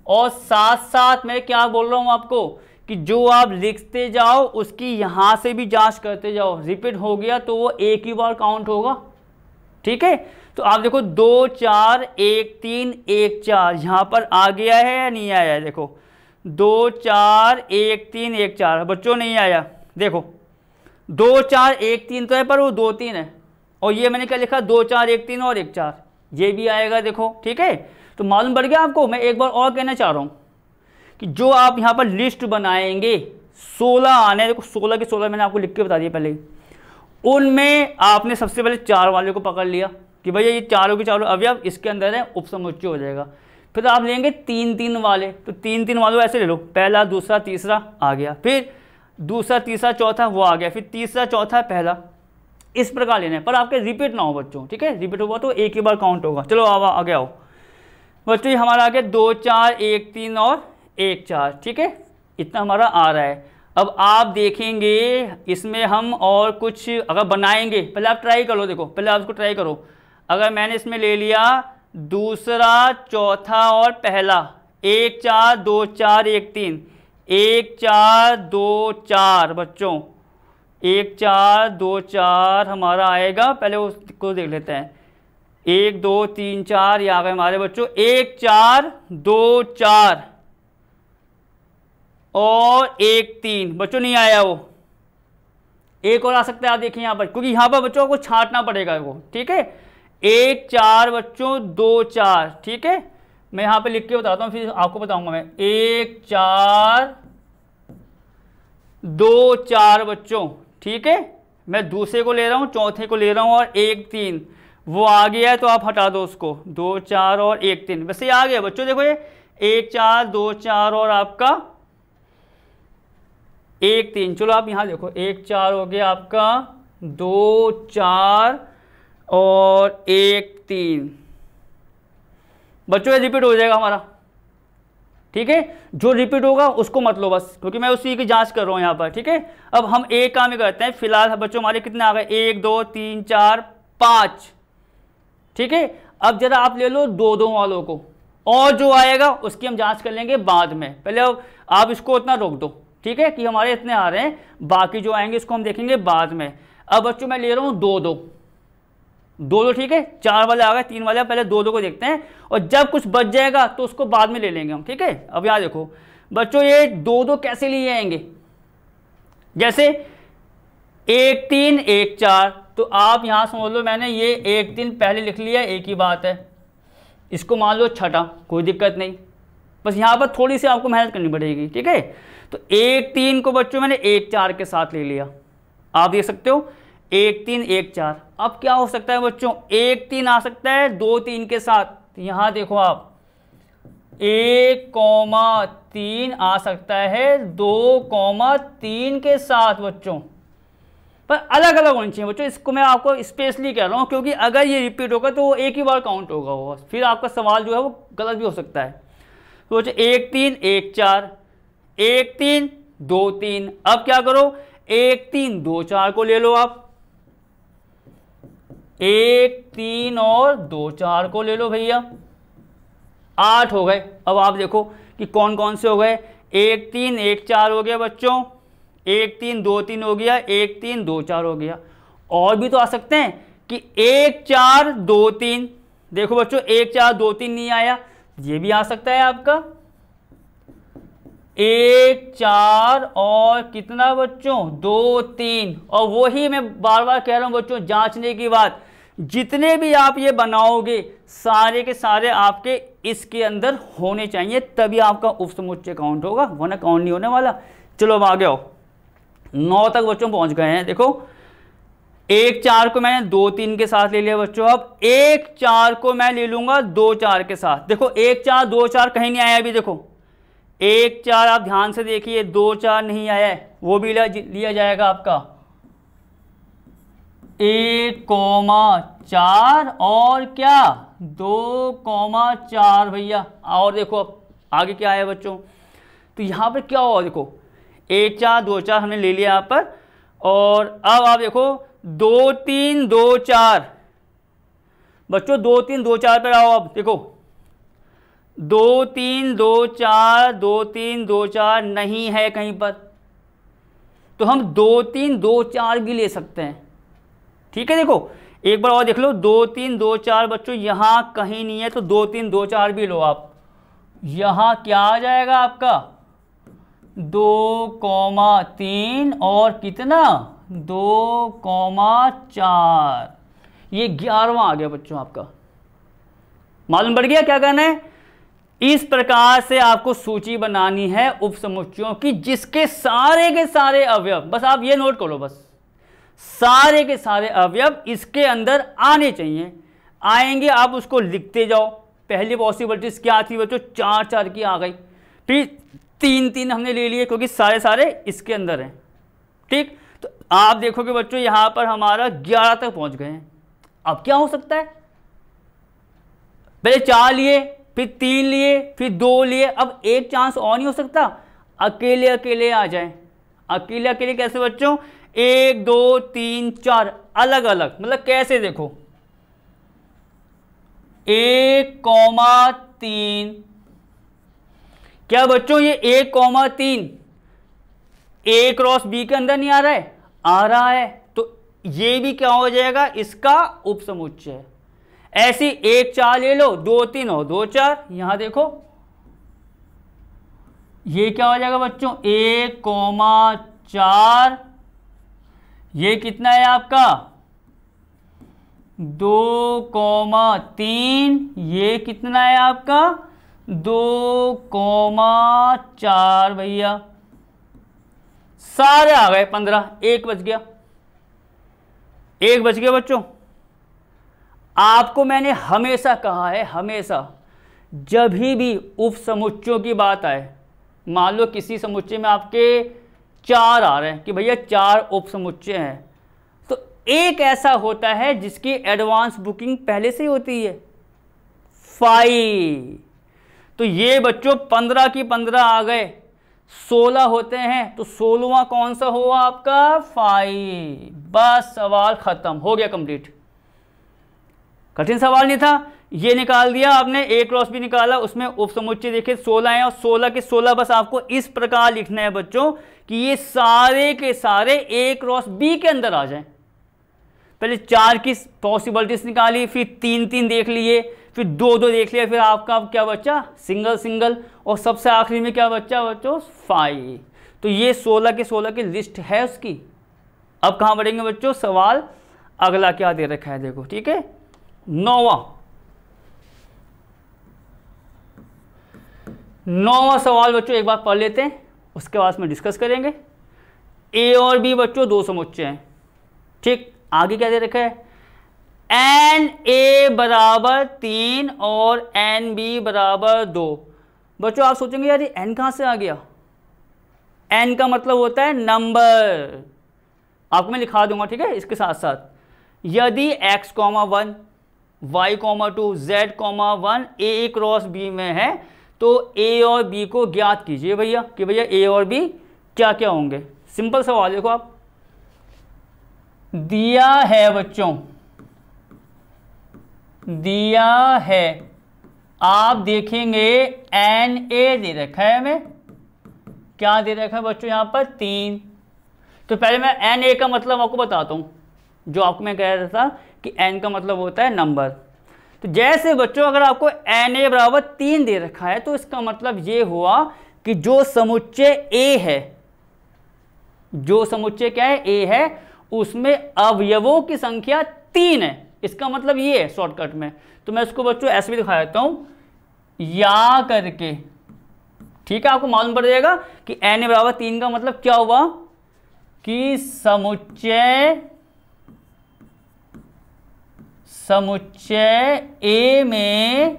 और साथ साथ मैं क्या बोल रहा हूं आपको कि जो आप लिखते जाओ उसकी यहां से भी जांच करते जाओ, रिपीट हो गया तो वो एक ही बार काउंट होगा। ठीक है, तो आप देखो 2 4 1 3 1 4 यहां पर आ गया है या नहीं आया है, देखो 2 4 1 3 1 4 बच्चों नहीं आया। देखो 2 4 1 3 तो है, पर वो 2 3 है, और ये मैंने क्या लिखा 2 4 1 3 और 1 4, ये भी आएगा। देखो ठीक है, तो मालूम पड़ गया आपको। मैं एक बार और कहना चाह रहा हूं कि जो आप यहाँ पर लिस्ट बनाएंगे 16 आने, देखो 16 के 16 मैंने आपको लिख के बता दिया पहले ही, उनमें आपने सबसे पहले 4 वाले को पकड़ लिया कि भैया ये चारों के चारों अवयव इसके अंदर है, उपसमुच्चय हो जाएगा। फिर आप लेंगे 3 3 वाले, तो 3 3 वालों ऐसे ले लो, पहला दूसरा तीसरा आ गया, फिर दूसरा तीसरा चौथा वो आ गया, फिर तीसरा चौथा पहला, इस प्रकार लेना है। पर आपके रिपीट ना हो बच्चों, ठीक है, रिपीट होगा तो एक ही बार काउंट होगा। चलो आगे आओ बच्चों, ये हमारा आ गया 2 4 1 3 और 1 4, ठीक है, इतना हमारा आ रहा है। अब आप देखेंगे इसमें हम और कुछ अगर बनाएंगे, पहले आप ट्राई करो, देखो पहले आप इसको ट्राई करो। अगर मैंने इसमें ले लिया दूसरा चौथा और पहला, 1 4 2 4 1 3, 1 4 2 4 बच्चों, 1 4 2 4 हमारा आएगा। पहले उसको देख लेते हैं, 1 2 3 4 ये आ गए हमारे बच्चों, 1 4 2 4 और 1 3 बच्चों नहीं आया वो, एक और आ सकता है। आप देखिए यहाँ पर, क्योंकि यहाँ पर बच्चों को छांटना पड़ेगा वो, ठीक है। 1 4 बच्चों 2 4, ठीक है, मैं यहाँ पे लिख के बताता हूँ फिर आपको बताऊंगा मैं। 1 4 2 4 बच्चों, ठीक है, मैं दूसरे को ले रहा हूँ, चौथे को ले रहा हूँ, और 1 3 वो आ गया है, तो आप हटा दो उसको, 2 4 और 1 3 वैसे ही आ गया बच्चों। देखो ये 1 4 2 4 और आपका 1 3, चलो आप यहाँ देखो 1 4 हो गया आपका, 2 4 और 1 3 बच्चों, ये रिपीट हो जाएगा हमारा, ठीक है। जो रिपीट होगा उसको मत लो बस, क्योंकि मैं उसी की जांच कर रहा हूँ यहाँ पर, ठीक है। अब हम एक काम ही करते हैं फिलहाल बच्चों, हमारे कितने आ गए, 1 2 3 4 5, ठीक है। अब जरा आप ले लो 2 2 वालों को, और जो आएगा उसकी हम जांच कर लेंगे बाद में। पहले आप इसको उतना रोक दो, ठीक है, कि हमारे इतने आ रहे हैं, बाकी जो आएंगे इसको हम देखेंगे बाद में। अब बच्चों मैं ले रहा हूँ 2 2 2 2, ठीक है, 4 वाले आ गए, 3 वाले, पहले 2 2 को देखते हैं, और जब कुछ बच जाएगा तो उसको बाद में ले लेंगे हम, ठीक है। अब यहाँ देखो बच्चों, ये 2 2 कैसे लिए आएंगे, जैसे 1 3 1 4, तो आप यहाँ समझ लो मैंने ये 1 3 पहले लिख लिया, एक ही बात है, इसको मान लो छठा, कोई दिक्कत नहीं, बस यहाँ पर थोड़ी सी आपको मेहनत करनी पड़ेगी, ठीक है। तो 1 3 को बच्चों मैंने 1 4 के साथ ले लिया, आप देख सकते हो 1 3 1 4। अब क्या हो सकता है बच्चों, 1 3 आ सकता है 2 3 के साथ, तो यहाँ देखो आप 1,3 आ सकता है 2,3 के साथ बच्चों, पर अलग अलग होनी चाहिए बच्चों। इसको मैं आपको स्पेशली कह रहा हूँ क्योंकि अगर ये रिपीट होगा तो वो एक ही बार काउंट होगा, वो फिर आपका सवाल जो है वो गलत भी हो सकता है। तो बच्चों 1 3 1 4, 1 3 2 3। अब क्या करो, 1 3 2 4 को ले लो आप, 1 3 और 2 4 को ले लो भैया, 8 हो गए। अब आप देखो कि कौन कौन से हो गए, 1 3 1 4 हो गया बच्चों, 1 3 2 3 हो गया, 1 3 2 4 हो गया। और भी तो आ सकते हैं कि 1 4 2 3, देखो बच्चों 1 4 2 3 नहीं आया, ये भी आ सकता है आपका 1 4 और कितना बच्चों 2 3। और वही मैं बार बार कह रहा हूं बच्चों, जांचने की बात, जितने भी आप ये बनाओगे सारे के सारे आपके इसके अंदर होने चाहिए, तभी आपका उपसमुच्चय काउंट होगा, वरना काउंट नहीं होने वाला। चलो अब आगे आओ, 9 तक बच्चों पहुंच गए हैं। देखो 1 4 को मैंने 2 3 के साथ ले लिया बच्चों, अब 1 4 को मैं ले लूंगा 2 4 के साथ। देखो 1 4 2 4 कहीं नहीं आया अभी, देखो 1 4 आप ध्यान से देखिए 2 4 नहीं आया है, वो भी लिया जाएगा आपका 1,4 और क्या 2,4 भैया। और देखो अब आगे क्या है बच्चों, तो यहाँ पर क्या हुआ, देखो 1 4 2 4 हमने ले लिया यहाँ पर, और अब आप देखो 2 3 2 4 बच्चों, 2 3 2 4 पर आओ। अब देखो 2 3 2 4 2 3 2 4 नहीं है कहीं पर, तो हम 2 3 2 4 भी ले सकते हैं, ठीक है। देखो एक बार और देख लो, 2 3 2 4 बच्चों यहाँ कहीं नहीं है, तो 2 3 2 4 भी लो आप। यहाँ क्या आ जाएगा आपका 2,3 और कितना 2,4, ये 11वां आ गया बच्चों आपका। मालूम पड़ गया क्या करना है। इस प्रकार से आपको सूची बनानी है उपसमुच्चयों की, जिसके सारे के सारे अवयव, बस आप ये नोट करो, बस सारे के सारे अवयव इसके अंदर आने चाहिए। आएंगे आप उसको लिखते जाओ। पहली पॉसिबिलिटीज क्या थी बच्चों, 4 4 की आ गई, फिर 3 3 हमने ले लिए क्योंकि सारे सारे इसके अंदर हैं, ठीक। तो आप देखोगे बच्चों यहाँ पर हमारा 11 तक पहुंच गए हैं। अब क्या हो सकता है, पहले 4 लिए, फिर 3 लिए, फिर 2 लिए, अब एक चांस और नहीं हो सकता, अकेले अकेले आ जाए। अकेले अकेले कैसे बच्चों, 1 2 3 4 अलग अलग, मतलब कैसे, देखो 1,3, क्या बच्चों ये 1,3 A क्रॉस B के अंदर नहीं आ रहा है, आ रहा है, तो ये भी क्या हो जाएगा, इसका उपसमुच्चय। ऐसी 1 4 ले लो, 2 3 और 2 4, यहां देखो ये क्या हो जाएगा बच्चों 1,4, ये कितना है आपका 2,3, ये कितना है आपका 2,4 भैया, सारे आ गए 15, एक बच गया, एक बच गया बच्चों। आपको मैंने हमेशा कहा है, हमेशा जब भी उपसमुच्चयों की बात आए, मान लो किसी समुच्चय में आपके 4 आ रहे हैं कि भैया 4 उपसमुच्चय हैं, तो एक ऐसा होता है जिसकी एडवांस बुकिंग पहले से ही होती है, 5। तो ये बच्चों 15 की 15 आ गए, 16 होते हैं, तो 16वां कौन सा हुआ आपका 5। बस सवाल खत्म हो गया, कंप्लीट। कठिन सवाल नहीं था, ये निकाल दिया आपने, A क्रॉस B निकाला, उसमें उपसमुच्चय देखे 16 है, और 16 के 16 बस आपको इस प्रकार लिखना है बच्चों कि ये सारे के सारे A क्रॉस B के अंदर आ जाएं। पहले 4 की पॉसिबिलिटीज निकाली, फिर 3 3 देख लिए, फिर 2 2 देख लिया, फिर आपका क्या बच्चा सिंगल सिंगल, और सबसे आखिरी में क्या बच्चा बच्चों 5। तो ये 16 के 16 की लिस्ट है उसकी। अब कहाँ बढ़ेंगे बच्चों, सवाल अगला क्या दे रखा है देखो, ठीक है। 9वां 9वां सवाल बच्चों एक बार पढ़ लेते हैं, उसके बाद में डिस्कस करेंगे। ए और बी बच्चों दो समुच्चय हैं, ठीक। आगे क्या दे रखा है, एन ए बराबर 3 और एन बी बराबर 2। बच्चों आप सोचेंगे यार ये एन कहाँ से आ गया। एन का मतलब होता है नंबर, आपको मैं लिखा दूंगा, ठीक है। इसके साथ साथ यदि x, 1 y, 2 z, 1 a cross b में है तो a और b को ज्ञात कीजिए भैया कि भैया a और b क्या क्या होंगे। सिंपल सवाल देखो आप, दिया है बच्चों, दिया है, आप देखेंगे एन ए दे रखा है हमें, क्या दे रखा है बच्चों यहाँ पर 3। तो पहले मैं एन ए का मतलब आपको बताता हूँ, जो आपको मैं कह रहा था कि एन का मतलब होता है नंबर। तो जैसे बच्चों अगर आपको एन ए बराबर 3 दे रखा है तो इसका मतलब ये हुआ कि जो समुच्चय ए है, जो समुच्चय क्या है ए है, उसमें अवयवों की संख्या 3 है। इसका मतलब ये है शॉर्टकट में। तो मैं इसको बच्चों ऐसे भी दिखा देता हूं या करके, ठीक है। आपको मालूम पड़ जाएगा कि एन ए बराबर 3 का मतलब क्या हुआ कि समुच्चय ए में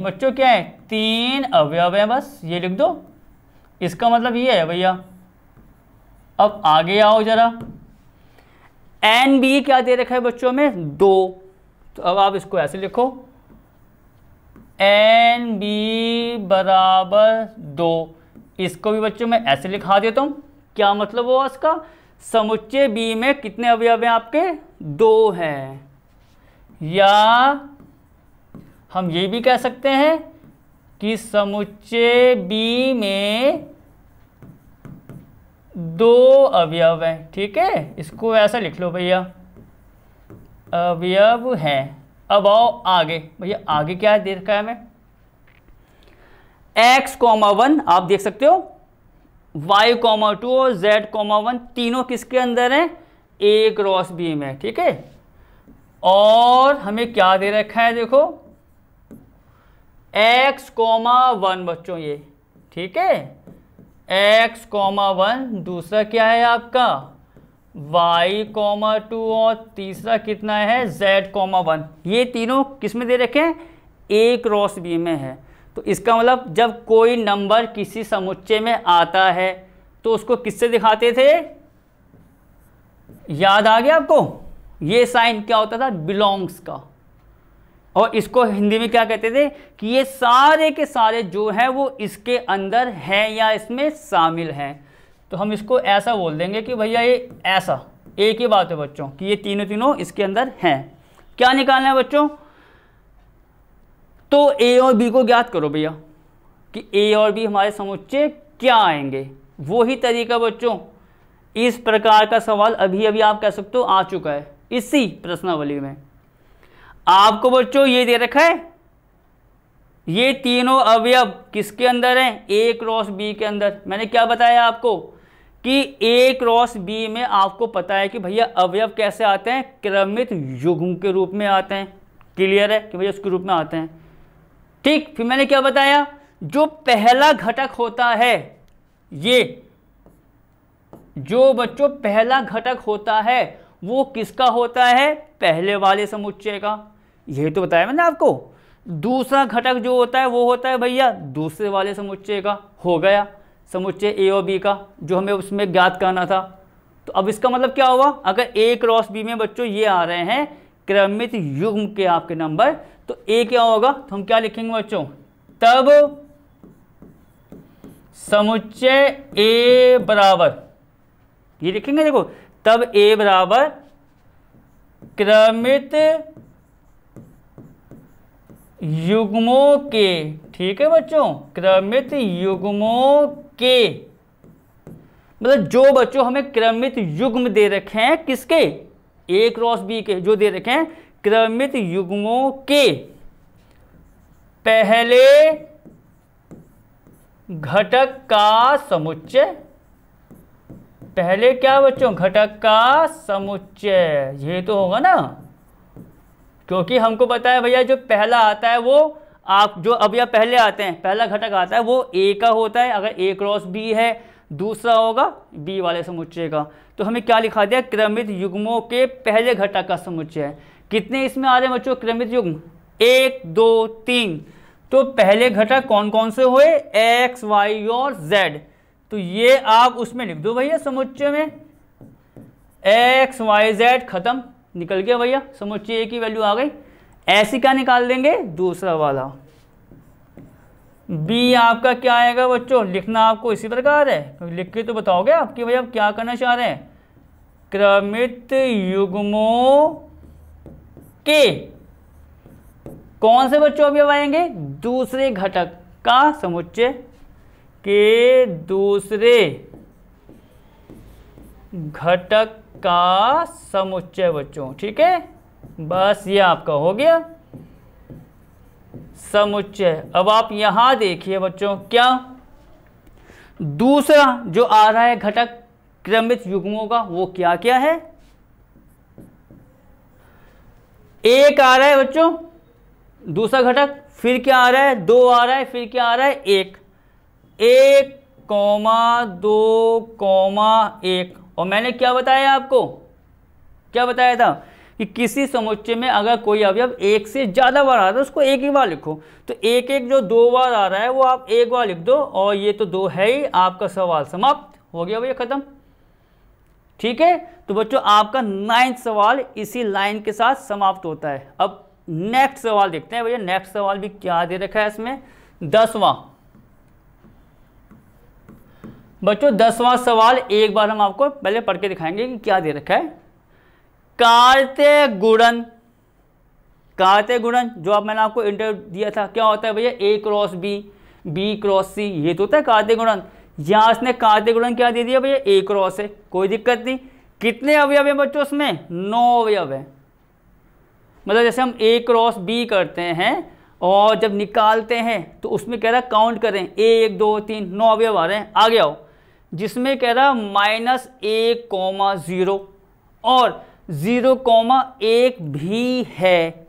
बच्चों क्या है 3 अवयव है, बस ये लिख दो। इसका मतलब ये है भैया। अब आगे आओ जरा, एन बी क्या दे रखा है बच्चों में 2। तो अब आप इसको ऐसे लिखो, एन बी बराबर 2। इसको भी बच्चों में ऐसे लिखा देता हूं। क्या मतलब हुआ इसका, समुच्चय बी में कितने अवयव हैं आपके 2 हैं। या हम ये भी कह सकते हैं कि समुच्चय बी में 2 अवयव हैं, ठीक है। इसको ऐसा लिख लो भैया, अवयव हैं। अब आओ आगे भैया, आगे क्या दे रखा है हमें, x, 1 आप देख सकते हो, y, 2 और z, 1 तीनों किसके अंदर हैं a क्रॉस b में, ठीक है। और हमें क्या दे रखा है देखो, x, 1 बच्चों ये, ठीक है। x, 1 दूसरा क्या है आपका y, 2 और तीसरा कितना है z, 1। ये तीनों किस में दे रखे हैं a क्रॉस b में है। तो इसका मतलब जब कोई नंबर किसी समुच्चय में आता है तो उसको किससे दिखाते थे, याद आ गया आपको, ये साइन क्या होता था बिलोंग्स का। और इसको हिंदी में क्या कहते थे कि ये सारे के सारे जो है वो इसके अंदर हैं या इसमें शामिल हैं। तो हम इसको ऐसा बोल देंगे कि भैया ये ऐसा, एक ही बात है बच्चों कि ये तीनों इसके अंदर हैं। क्या निकालना है बच्चों, तो ए और बी को ज्ञात करो भैया कि ए और बी हमारे समुच्चय क्या आएंगे। वो ही तरीका बच्चों, इस प्रकार का सवाल अभी अभी आप कह सकते हो आ चुका है इसी प्रश्नावली में। आपको बच्चों ये दे रखा है, ये तीनों अवयव किसके अंदर हैं ए क्रॉस बी के अंदर। मैंने क्या बताया आपको कि ए क्रॉस बी में आपको पता है कि भैया अवयव कैसे आते हैं, क्रमित युग्म के रूप में आते हैं। क्लियर है कि भैया उसके रूप में आते हैं, ठीक। फिर मैंने क्या बताया, जो पहला घटक होता है, ये जो बच्चों पहला घटक होता है वो किसका होता है, पहले वाले समुच्चय का। यही तो बताया मैंने आपको। दूसरा घटक जो होता है वो होता है भैया दूसरे वाले समुच्चय का। हो गया समुच्चय ए और बी का जो हमें उसमें ज्ञात करना था। तो अब इसका मतलब क्या हुआ, अगर ए क्रॉस बी में बच्चों ये आ रहे हैं क्रमित युग्म के आपके नंबर, तो ए क्या होगा, तो हम क्या लिखेंगे बच्चों, तब समुच्चय ए बराबर, ये लिखेंगे देखो, तब ए बराबर क्रमित युग्मों के, ठीक है बच्चों, क्रमित युग्मों के, मतलब जो बच्चों हमें क्रमित युग्म दे रखे हैं किसके, ए क्रॉस बी के, जो दे रखे हैं क्रमित युग्मों के पहले घटक का समुच्चय। पहले क्या बच्चों, घटक का समुच्चय, ये तो होगा ना, क्योंकि हमको पता है भैया जो पहला आता है वो आप जो अवयव पहले आते हैं, पहला घटक आता है वो ए का होता है, अगर ए क्रॉस बी है, दूसरा होगा बी वाले समुच्चय का। तो हमें क्या लिखा दिया, क्रमित युग्मों के पहले घटक का समुच्चय है। कितने इसमें आ रहे हैं बच्चों क्रमित युग्म, 1 2 3। तो पहले घटक कौन कौन से हुए, एक्स वाई और जेड। तो ये आप उसमें लिख दो भैया समुच्चय में, एक्स वाई जेड, खत्म, निकल गया भैया, समुच्चय ए की वैल्यू आ गई। ऐसी क्या निकाल देंगे, दूसरा वाला बी आपका क्या आएगा बच्चों, लिखना आपको इसी प्रकार है, लिख के तो बताओगे आप कि भैया आप क्या करना चाह रहे हैं। क्रमित युग्मों के कौन से बच्चों अवयव आएंगे, दूसरे घटक का समुच्चय के दूसरे घटक का समुच्चय बच्चों, ठीक है। बस ये आपका हो गया समुच्चय। अब आप यहां देखिए बच्चों, क्या दूसरा जो आ रहा है घटक क्रमित युग्मों का, वो क्या क्या है, एक आ रहा है बच्चों दूसरा घटक, फिर क्या आ रहा है, 2 आ रहा है, फिर क्या आ रहा है, 1 1 2 1। और मैंने क्या बताया आपको, क्या बताया था कि किसी समुच्चय में अगर कोई अवयव एक से ज़्यादा बार आ रहा है उसको एक ही बार लिखो। तो एक एक जो 2 बार आ रहा है वो आप एक बार लिख दो, और ये तो 2 है ही, आपका सवाल समाप्त हो गया भैया, खत्म, ठीक है। तो बच्चों आपका 9th सवाल इसी लाइन के साथ समाप्त होता है। अब नेक्स्ट सवाल देखते हैं भैया, नेक्स्ट सवाल भी क्या दे रखा है इसमें, 10वां बच्चों, 10वां सवाल एक बार हम आपको पहले पढ़ के दिखाएंगे कि क्या दे रखा है। कार्तीय गुणन, कार्तीय गुणन जो अब मैंने आपको इंटरव्यू दिया था, क्या होता है भैया, ए क्रॉस बी, बी क्रॉस सी, ये तो होता है कार्तीय गुणन। यहाँ इसने कार्तीय गुणन क्या दे दिया भैया, ए क्रॉस है, कोई दिक्कत नहीं। कितने अवयव हैं बच्चों उसमें, 9 अवयव है। मतलब जैसे हम ए क्रॉस बी करते हैं और जब निकालते हैं तो उसमें कह रहा है काउंट करें, 1 2 3 9 अवयव आ रहे हैं। आगे आओ, जिसमें कह रहा -1, 0 और 0,1 भी है।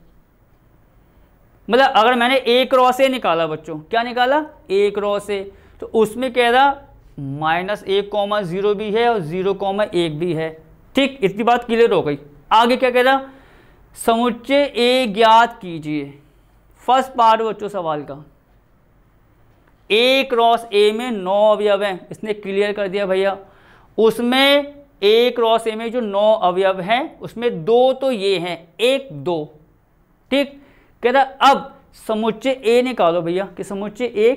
मतलब अगर मैंने ए क्रॉस ए निकाला बच्चों, क्या निकाला, ए क्रॉस ए, तो उसमें कह रहा -1,0 भी है और 0,1 भी है। ठीक, इतनी बात क्लियर हो गई। आगे क्या कह रहा, समुच्चय ए ज्ञात कीजिए। फर्स्ट पार्ट बच्चों सवाल का, ए क्रॉस ए में 9 अवयव हैं, इसने क्लियर कर दिया भैया। उसमें ए क्रॉस ए में जो 9 अवयव हैं उसमें 2 तो ये हैं, 1 2, ठीक। कह रहा अब समुच्चय ए निकालो भैया कि समुच्चय ए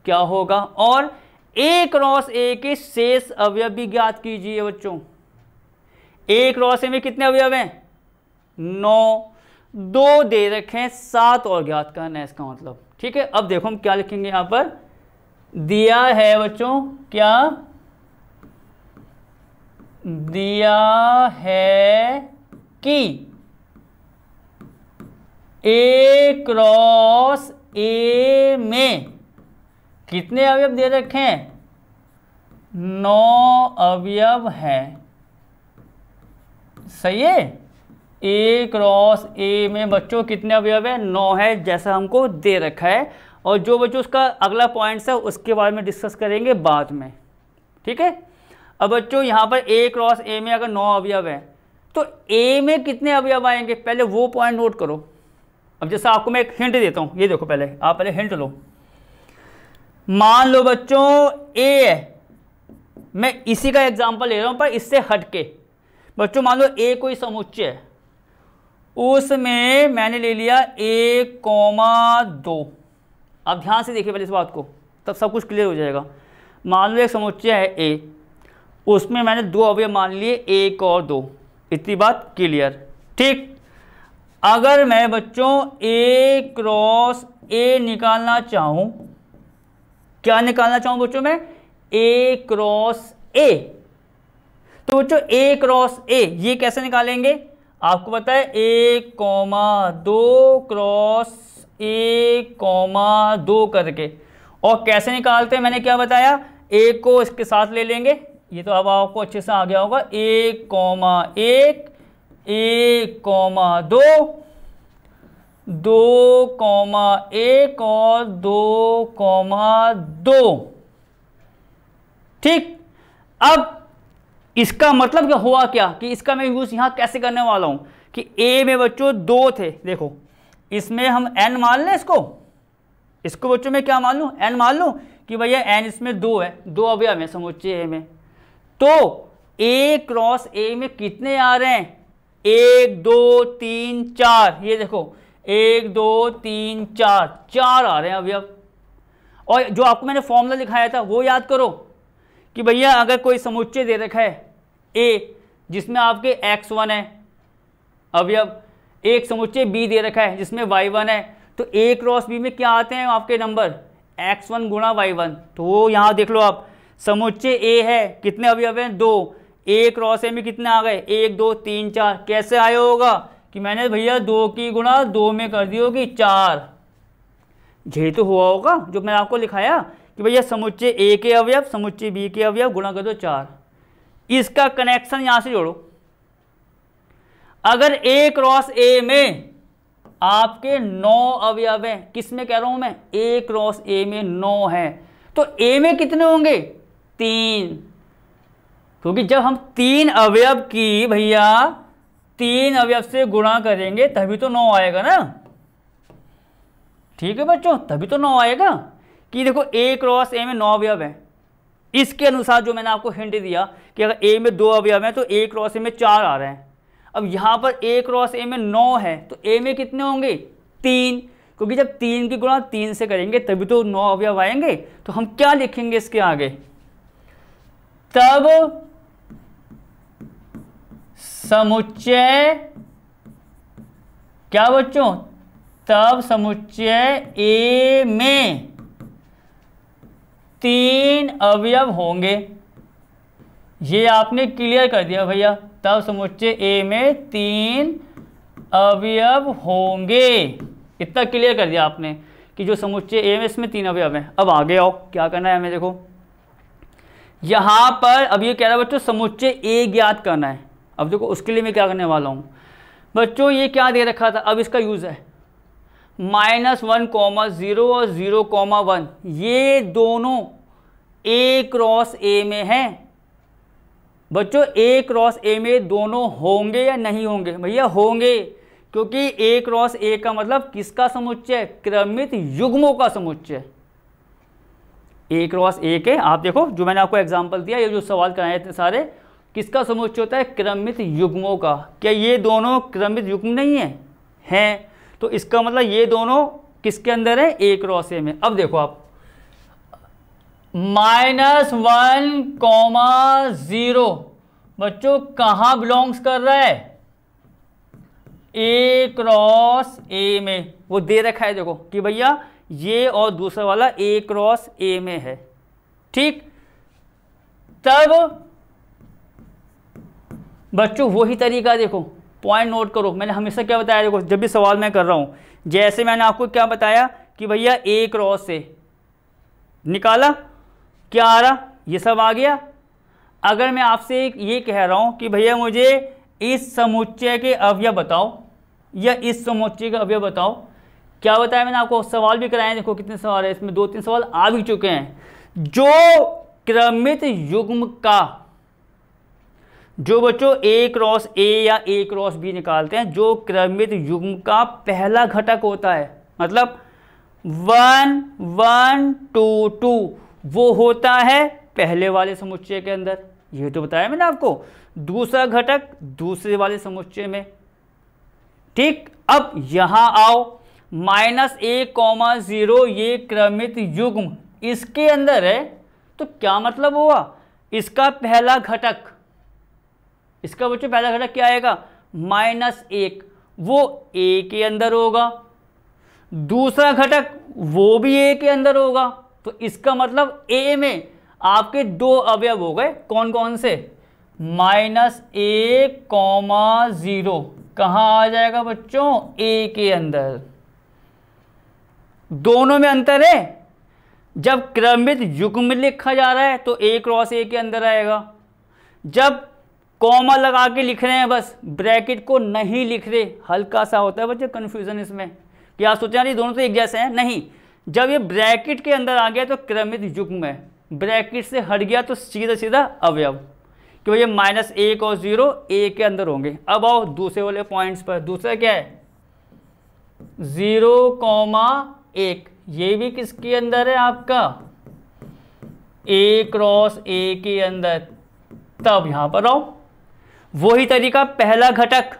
क्या होगा, और ए क्रॉस ए के शेष अवयव भी ज्ञात कीजिए बच्चों। ए क्रॉस ए में कितने अवयव हैं, 9, 2 दे रखे हैं, 7 और ज्ञात करना है इसका मतलब, ठीक है। अब देखो हम क्या लिखेंगे, यहां पर दिया है बच्चों, क्या दिया है कि ए क्रॉस ए में कितने अवयव दे रखे हैं, 9 अवयव हैं, सही है। ए क्रॉस ए में बच्चों कितने अवयव है, 9 है, जैसा हमको दे रखा है। और जो बच्चों उसका अगला पॉइंट्स है उसके बारे में डिस्कस करेंगे बाद में, ठीक है। अब बच्चों यहाँ पर ए क्रॉस ए में अगर 9 अवयव है तो ए में कितने अवयव आएंगे, पहले वो पॉइंट नोट करो। अब जैसा आपको मैं एक हिंट देता हूँ, ये देखो, पहले आप पहले हिंट लो। मान लो बच्चों ए है, मैं इसी का एग्जांपल ले रहा हूँ पर इससे हटके। बच्चों मान लो ए कोई समुच्चय है, उसमें मैंने ले लिया 1,2। अब ध्यान से देखिए पहले इस बात को, तब सब कुछ क्लियर हो जाएगा। मान लो एक समुच्चय है ए, उसमें मैंने 2 अवयव मान लिए, 1 और 2, इतनी बात क्लियर, ठीक। अगर मैं बच्चों ए क्रॉस ए निकालना चाहूं, क्या निकालना चाहूं बच्चों मैं, ए क्रॉस ए, तो बच्चों ए क्रॉस ए ये कैसे निकालेंगे, आपको पता है 1,2 क्रॉस 1,2 करके। और कैसे निकालते हैं मैंने क्या बताया, ए को इसके साथ ले लेंगे, ये तो अब आपको अच्छे से आ गया होगा, 1,1 1,2 2,1 और 2,2। ठीक, अब इसका मतलब क्या हुआ, क्या कि इसका मैं यूज यहां कैसे करने वाला हूं कि ए में बच्चों 2 थे, देखो इसमें हम n मान लें, इसको बच्चों में क्या मान लूं, n मान लूं कि भैया n इसमें 2 है, 2 अवयव है समुच्चय ए में। तो a क्रॉस a में कितने आ रहे हैं, 1 2 3 4, ये देखो 1 2 3 4, 4 आ रहे हैं अवयव। और जो आपको मैंने फॉर्मूला लिखाया था वो याद करो कि भैया अगर कोई समुच्चय दे रखा है a जिसमें आपके x1 है अवयव, एक समुच्चय b दे रखा है जिसमें y1 है, तो a क्रॉस b में क्या आते हैं आपके नंबर, x1 गुणा y1। तो वो यहाँ देख लो आप, समुच्चय a है, कितने अवयव हैं, 2, a क्रॉस a में कितने आ गए, 1 2 3 4। कैसे आया होगा कि मैंने भैया 2 की गुणा 2 में कर दी होगी 4, यही तो हुआ होगा जो मैंने आपको लिखाया कि भैया समुच्चय a के अवयव समुच्चय b के अवयव गुणा कर दो 4। इसका कनेक्शन यहां से जोड़ो, अगर a क्रॉस a में आपके 9 अवयव हैं, किस में कह रहा हूं मैं, a क्रॉस a में 9 है, तो a में कितने होंगे, 3, क्योंकि जब हम 3 अवयव की भैया 3 अवयव से गुणा करेंगे तभी तो 9 आएगा ना। ठीक है बच्चों, तभी तो 9 आएगा कि देखो a क्रॉस a में 9 अवयव है, इसके अनुसार जो मैंने आपको हिंट दिया कि अगर a में 2 अवयव हैं तो a क्रॉस a में 4 आ रहे हैं। अब यहाँ पर a क्रॉस a में 9 है तो a में कितने होंगे, 3, क्योंकि जब 3 की गुणा 3 से करेंगे तभी तो 9 अवयव आएंगे। तो हम क्या लिखेंगे इसके आगे, तब समुच्चय, क्या बच्चों, तब समुच्चय A में 3 अवयव होंगे। ये आपने क्लियर कर दिया भैया, तब समुच्चय A में 3 अवयव होंगे, इतना क्लियर कर दिया आपने कि जो समुच्चय A में इसमें 3 अवयव हैं। अब आगे आओ, क्या करना है हमें, देखो यहां पर अब ये कह रहा है बच्चों समुच्चय A ज्ञात करना है। अब देखो उसके लिए मैं क्या करने वाला हूं बच्चों, ये क्या दे रखा था, अब इसका यूज है -1, 0 और 0, 1, ये दोनों A क्रॉस A में हैं। बच्चों A क्रॉस A में दोनों होंगे या नहीं होंगे, भैया होंगे, क्योंकि A क्रॉस A का मतलब किसका समुच्चय, क्रमित युग्मों का समुच्चय। A क्रॉस A के आप देखो जो मैंने आपको एग्जांपल दिया, ये जो सवाल कराए इतने सारे, किसका समुच्चय होता है, क्रमित युग्मों का। क्या ये दोनों क्रमित युग्म नहीं है, हैं, तो इसका मतलब ये दोनों किसके अंदर है, A क्रॉस A में। अब देखो आप -1, 0 बच्चों कहाँ बिलोंग्स कर रहा है, A क्रॉस A में, वो दे रखा है देखो कि भैया ये और दूसरा वाला A क्रॉस A में है। ठीक, तब बच्चों वही तरीका, देखो पॉइंट नोट करो, मैंने हमेशा क्या बताया, देखो जब भी सवाल मैं कर रहा हूं, जैसे मैंने आपको क्या बताया कि भैया A क्रॉस A निकाला, क्या आ रहा, ये सब आ गया। अगर मैं आपसे ये कह रहा हूं कि भैया मुझे इस समुच्चय के अवयव बताओ या इस समुच्चय के अवयव बताओ, क्या बताया मैंने आपको, सवाल भी कराए, देखो कितने सवाल है इसमें, 2-3 सवाल आ भी चुके हैं। जो क्रमित युग्म का, जो बच्चों A क्रॉस A या A क्रॉस B निकालते हैं, जो क्रमित युग्म का पहला घटक होता है, मतलब 1 1 2 2, वो होता है पहले वाले समुच्चय के अंदर, ये तो बताया मैंने आपको, दूसरा घटक दूसरे वाले समुच्चय में। ठीक, अब यहां आओ, -1, 0 ये क्रमित युग्म इसके अंदर है, तो क्या मतलब हुआ, इसका पहला घटक, इसका बच्चों पहला घटक क्या आएगा, -1, वो A के अंदर होगा, दूसरा घटक वो भी A के अंदर होगा, तो इसका मतलब A में आपके 2 अवयव हो गए, कौन कौन से, -1, 0 कहाँ आ जाएगा बच्चों, A के अंदर। दोनों में अंतर है, जब क्रमित युग्म लिखा जा रहा है तो A क्रॉस A के अंदर आएगा, जब कॉमा लगा के लिख रहे हैं, बस ब्रैकेट को नहीं लिख रहे, हल्का सा होता है बच्चे कन्फ्यूजन इसमें, कि आप सोचें ये दोनों तो एक जैसे हैं, नहीं। जब ये ब्रैकेट के अंदर आ गया तो क्रमित युग्म है, ब्रैकेट से हट गया तो सीधा सीधा अवयव, कि भैया -1 और 0 ए के अंदर होंगे। अब आओ दूसरे वाले पॉइंट्स पर। दूसरा क्या है 0,1, ये भी किसके अंदर है आपका A क्रॉस A के अंदर। तब यहां पर आओ, वही तरीका, पहला घटक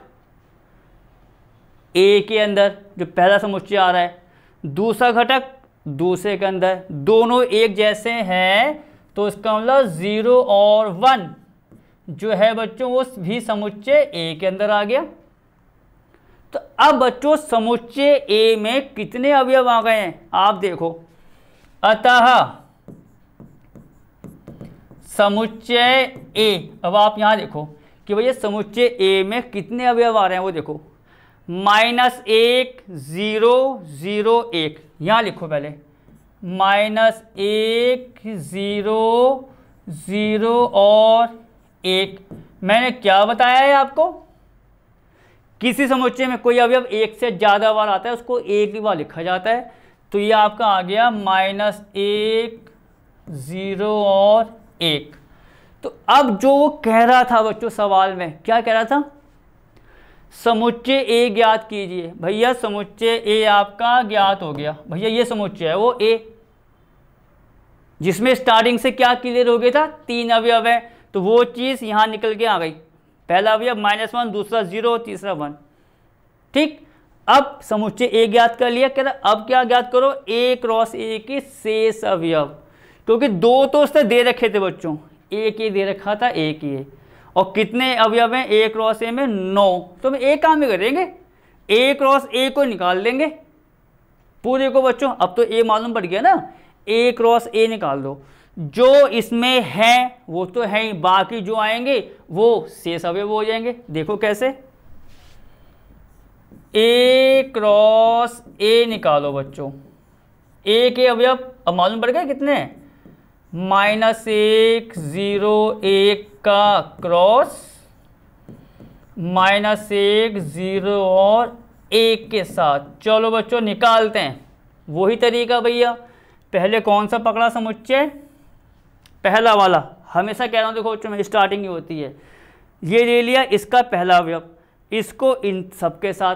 A के अंदर जो पहला समुच्चय आ रहा है, दूसरा घटक दूसरे के अंदर, दोनों एक जैसे हैं तो इसका मतलब 0 और 1 जो है बच्चों वो भी समुच्चय A के अंदर आ गया। तो अब बच्चों समुच्चय A में कितने अवयव आ गए हैं आप देखो। अतः समुच्चय A, अब आप यहां देखो कि भैया समुच्चय A में कितने अवयव आ रहे हैं वो देखो, -1 0 0 1, यहां लिखो पहले -1 0 0 और 1। मैंने क्या बताया है आपको, किसी समुच्चय में कोई अवयव एक से ज़्यादा बार आता है उसको एक ही बार लिखा जाता है। तो ये आपका आ गया -1 0 और 1। तो अब जो वो कह रहा था बच्चों सवाल में, क्या कह रहा था, समुच्चय ए ज्ञात कीजिए। भैया समुच्चय ए आपका ज्ञात हो गया, भैया ये समुच्चय है वो ए, जिसमें स्टार्टिंग से क्या क्लियर हो गया था 3 अवयव है, तो वो चीज़ यहाँ निकल के आ गई। पहला अवयव -1, दूसरा 0, तीसरा 1। ठीक, अब समुच्चय ए ज्ञात कर लिया, कह रहा अब क्या ज्ञात करो A क्रॉस A के शेष अवयव, क्योंकि 2 तो उसने दे रखे थे बच्चों, एक ही दे रखा था, एक ही है, और कितने अवयव हैं A क्रॉस A में 9। तो हम एक काम ही करेंगे, A क्रॉस A को निकाल देंगे पूरे को बच्चों। अब तो A मालूम पड़ गया ना, A क्रॉस A निकाल दो, जो इसमें है वो तो है ही, बाकी जो आएंगे वो शेष अवयव हो जाएंगे। देखो कैसे, A क्रॉस A निकालो बच्चों, A के अवयव अब मालूम पड़ गए कितने हैं, -1 0 1 का क्रॉस -1 0 और 1 के साथ। चलो बच्चों निकालते हैं, वही तरीका भैया। पहले कौन सा पकड़ा समुच्चय, पहला वाला, हमेशा कह रहा हूँ देखो बच्चों में स्टार्टिंग ही होती है। ये ले लिया इसका पहला अवयव, इसको इन सब के साथ,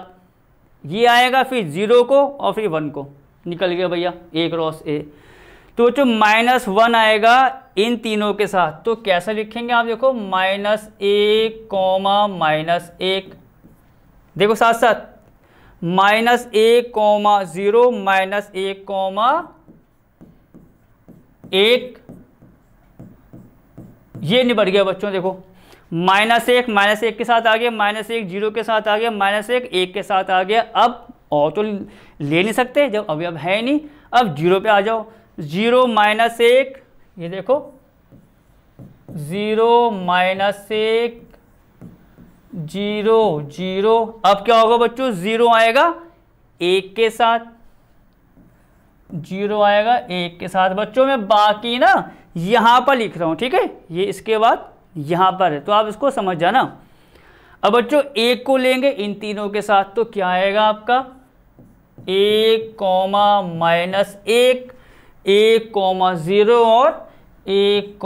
ये आएगा फिर 0 को और फिर 1 को, निकल गया भैया A क्रॉस A। तो जो -1 आएगा इन तीनों के साथ, तो कैसे लिखेंगे आप देखो, -1 -1, देखो साथ साथ -1 0 -1 ये निपट गया बच्चों। देखो -1 के साथ आ गया, -1 0 के साथ आ गया, -1 1 के साथ आ गया। अब और तो ले नहीं सकते जब अवयव है नहीं। अब 0 पे आ जाओ, 0 -1, ये देखो 0 -1 0 0। अब क्या होगा बच्चों, 0 आएगा 1 के साथ, 0 आएगा 1 के साथ। बच्चों मैं बाकी ना यहाँ पर लिख रहा हूँ, ठीक है, ये इसके बाद यहाँ पर है, तो आप इसको समझ जाना। अब बच्चों 1 को लेंगे इन तीनों के साथ, तो क्या आएगा आपका 1 -1 1 0 और 1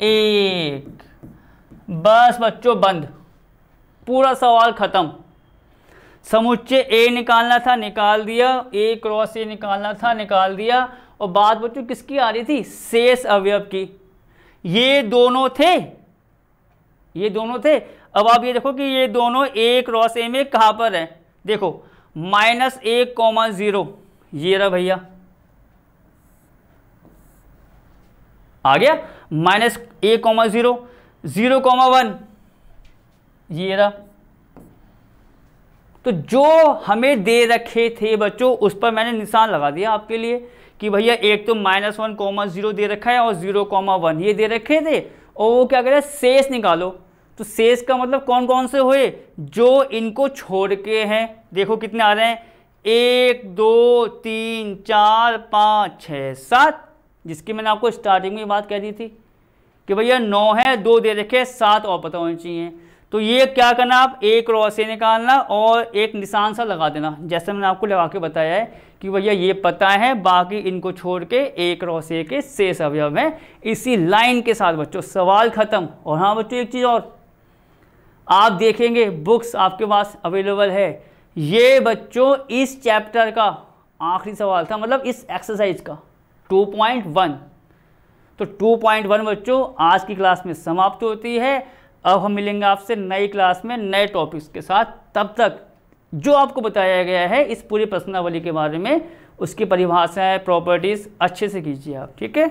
1। बस बच्चों बंद, पूरा सवाल खत्म। समुच्चय A निकालना था, निकाल दिया, A क्रॉस A निकालना था, निकाल दिया। और बात बच्चों किसकी आ रही थी, शेष अवयव की। ये दोनों थे, ये दोनों थे। अब आप ये देखो कि ये दोनों A क्रॉस A में कहाँ पर है, देखो -1 0, ये रहा भैया, आ गया -1 0 0 1, ये रहा। तो जो हमें दे रखे थे बच्चों उस पर मैंने निशान लगा दिया आपके लिए कि भैया एक तो -1 0 दे रखा है और 0 1 ये दे रखे थे, और वो क्या करे शेष निकालो। तो शेष का मतलब कौन कौन से हुए, जो इनको छोड़ के हैं। देखो कितने आ रहे हैं, 1 2 3 4 5 6 7, जिसकी मैंने आपको स्टार्टिंग में बात कह दी थी कि भैया 9 है, 2 दे रखे, 7 और पता होनी चाहिए। तो ये क्या करना, आप एक क्रॉस ए निकालना और एक निशान सा लगा देना, जैसे मैंने आपको लगा के बताया है कि भैया ये पता है, बाकी इनको छोड़ के एक क्रॉस ए के शेष अवयव हैं। इसी लाइन के साथ बच्चों सवाल खत्म। और हाँ बच्चों एक चीज़ और, आप देखेंगे बुक्स आपके पास अवेलेबल है, ये बच्चों इस चैप्टर का आखिरी सवाल था, मतलब इस एक्सरसाइज का 2.1। तो 2.1 बच्चों आज की क्लास में समाप्त होती है। अब हम मिलेंगे आपसे नई क्लास में नए टॉपिक्स के साथ। तब तक जो आपको बताया गया है इस पूरी प्रश्नावली के बारे में, उसकी परिभाषाएं, प्रॉपर्टीज़ अच्छे से कीजिए आप, ठीक है।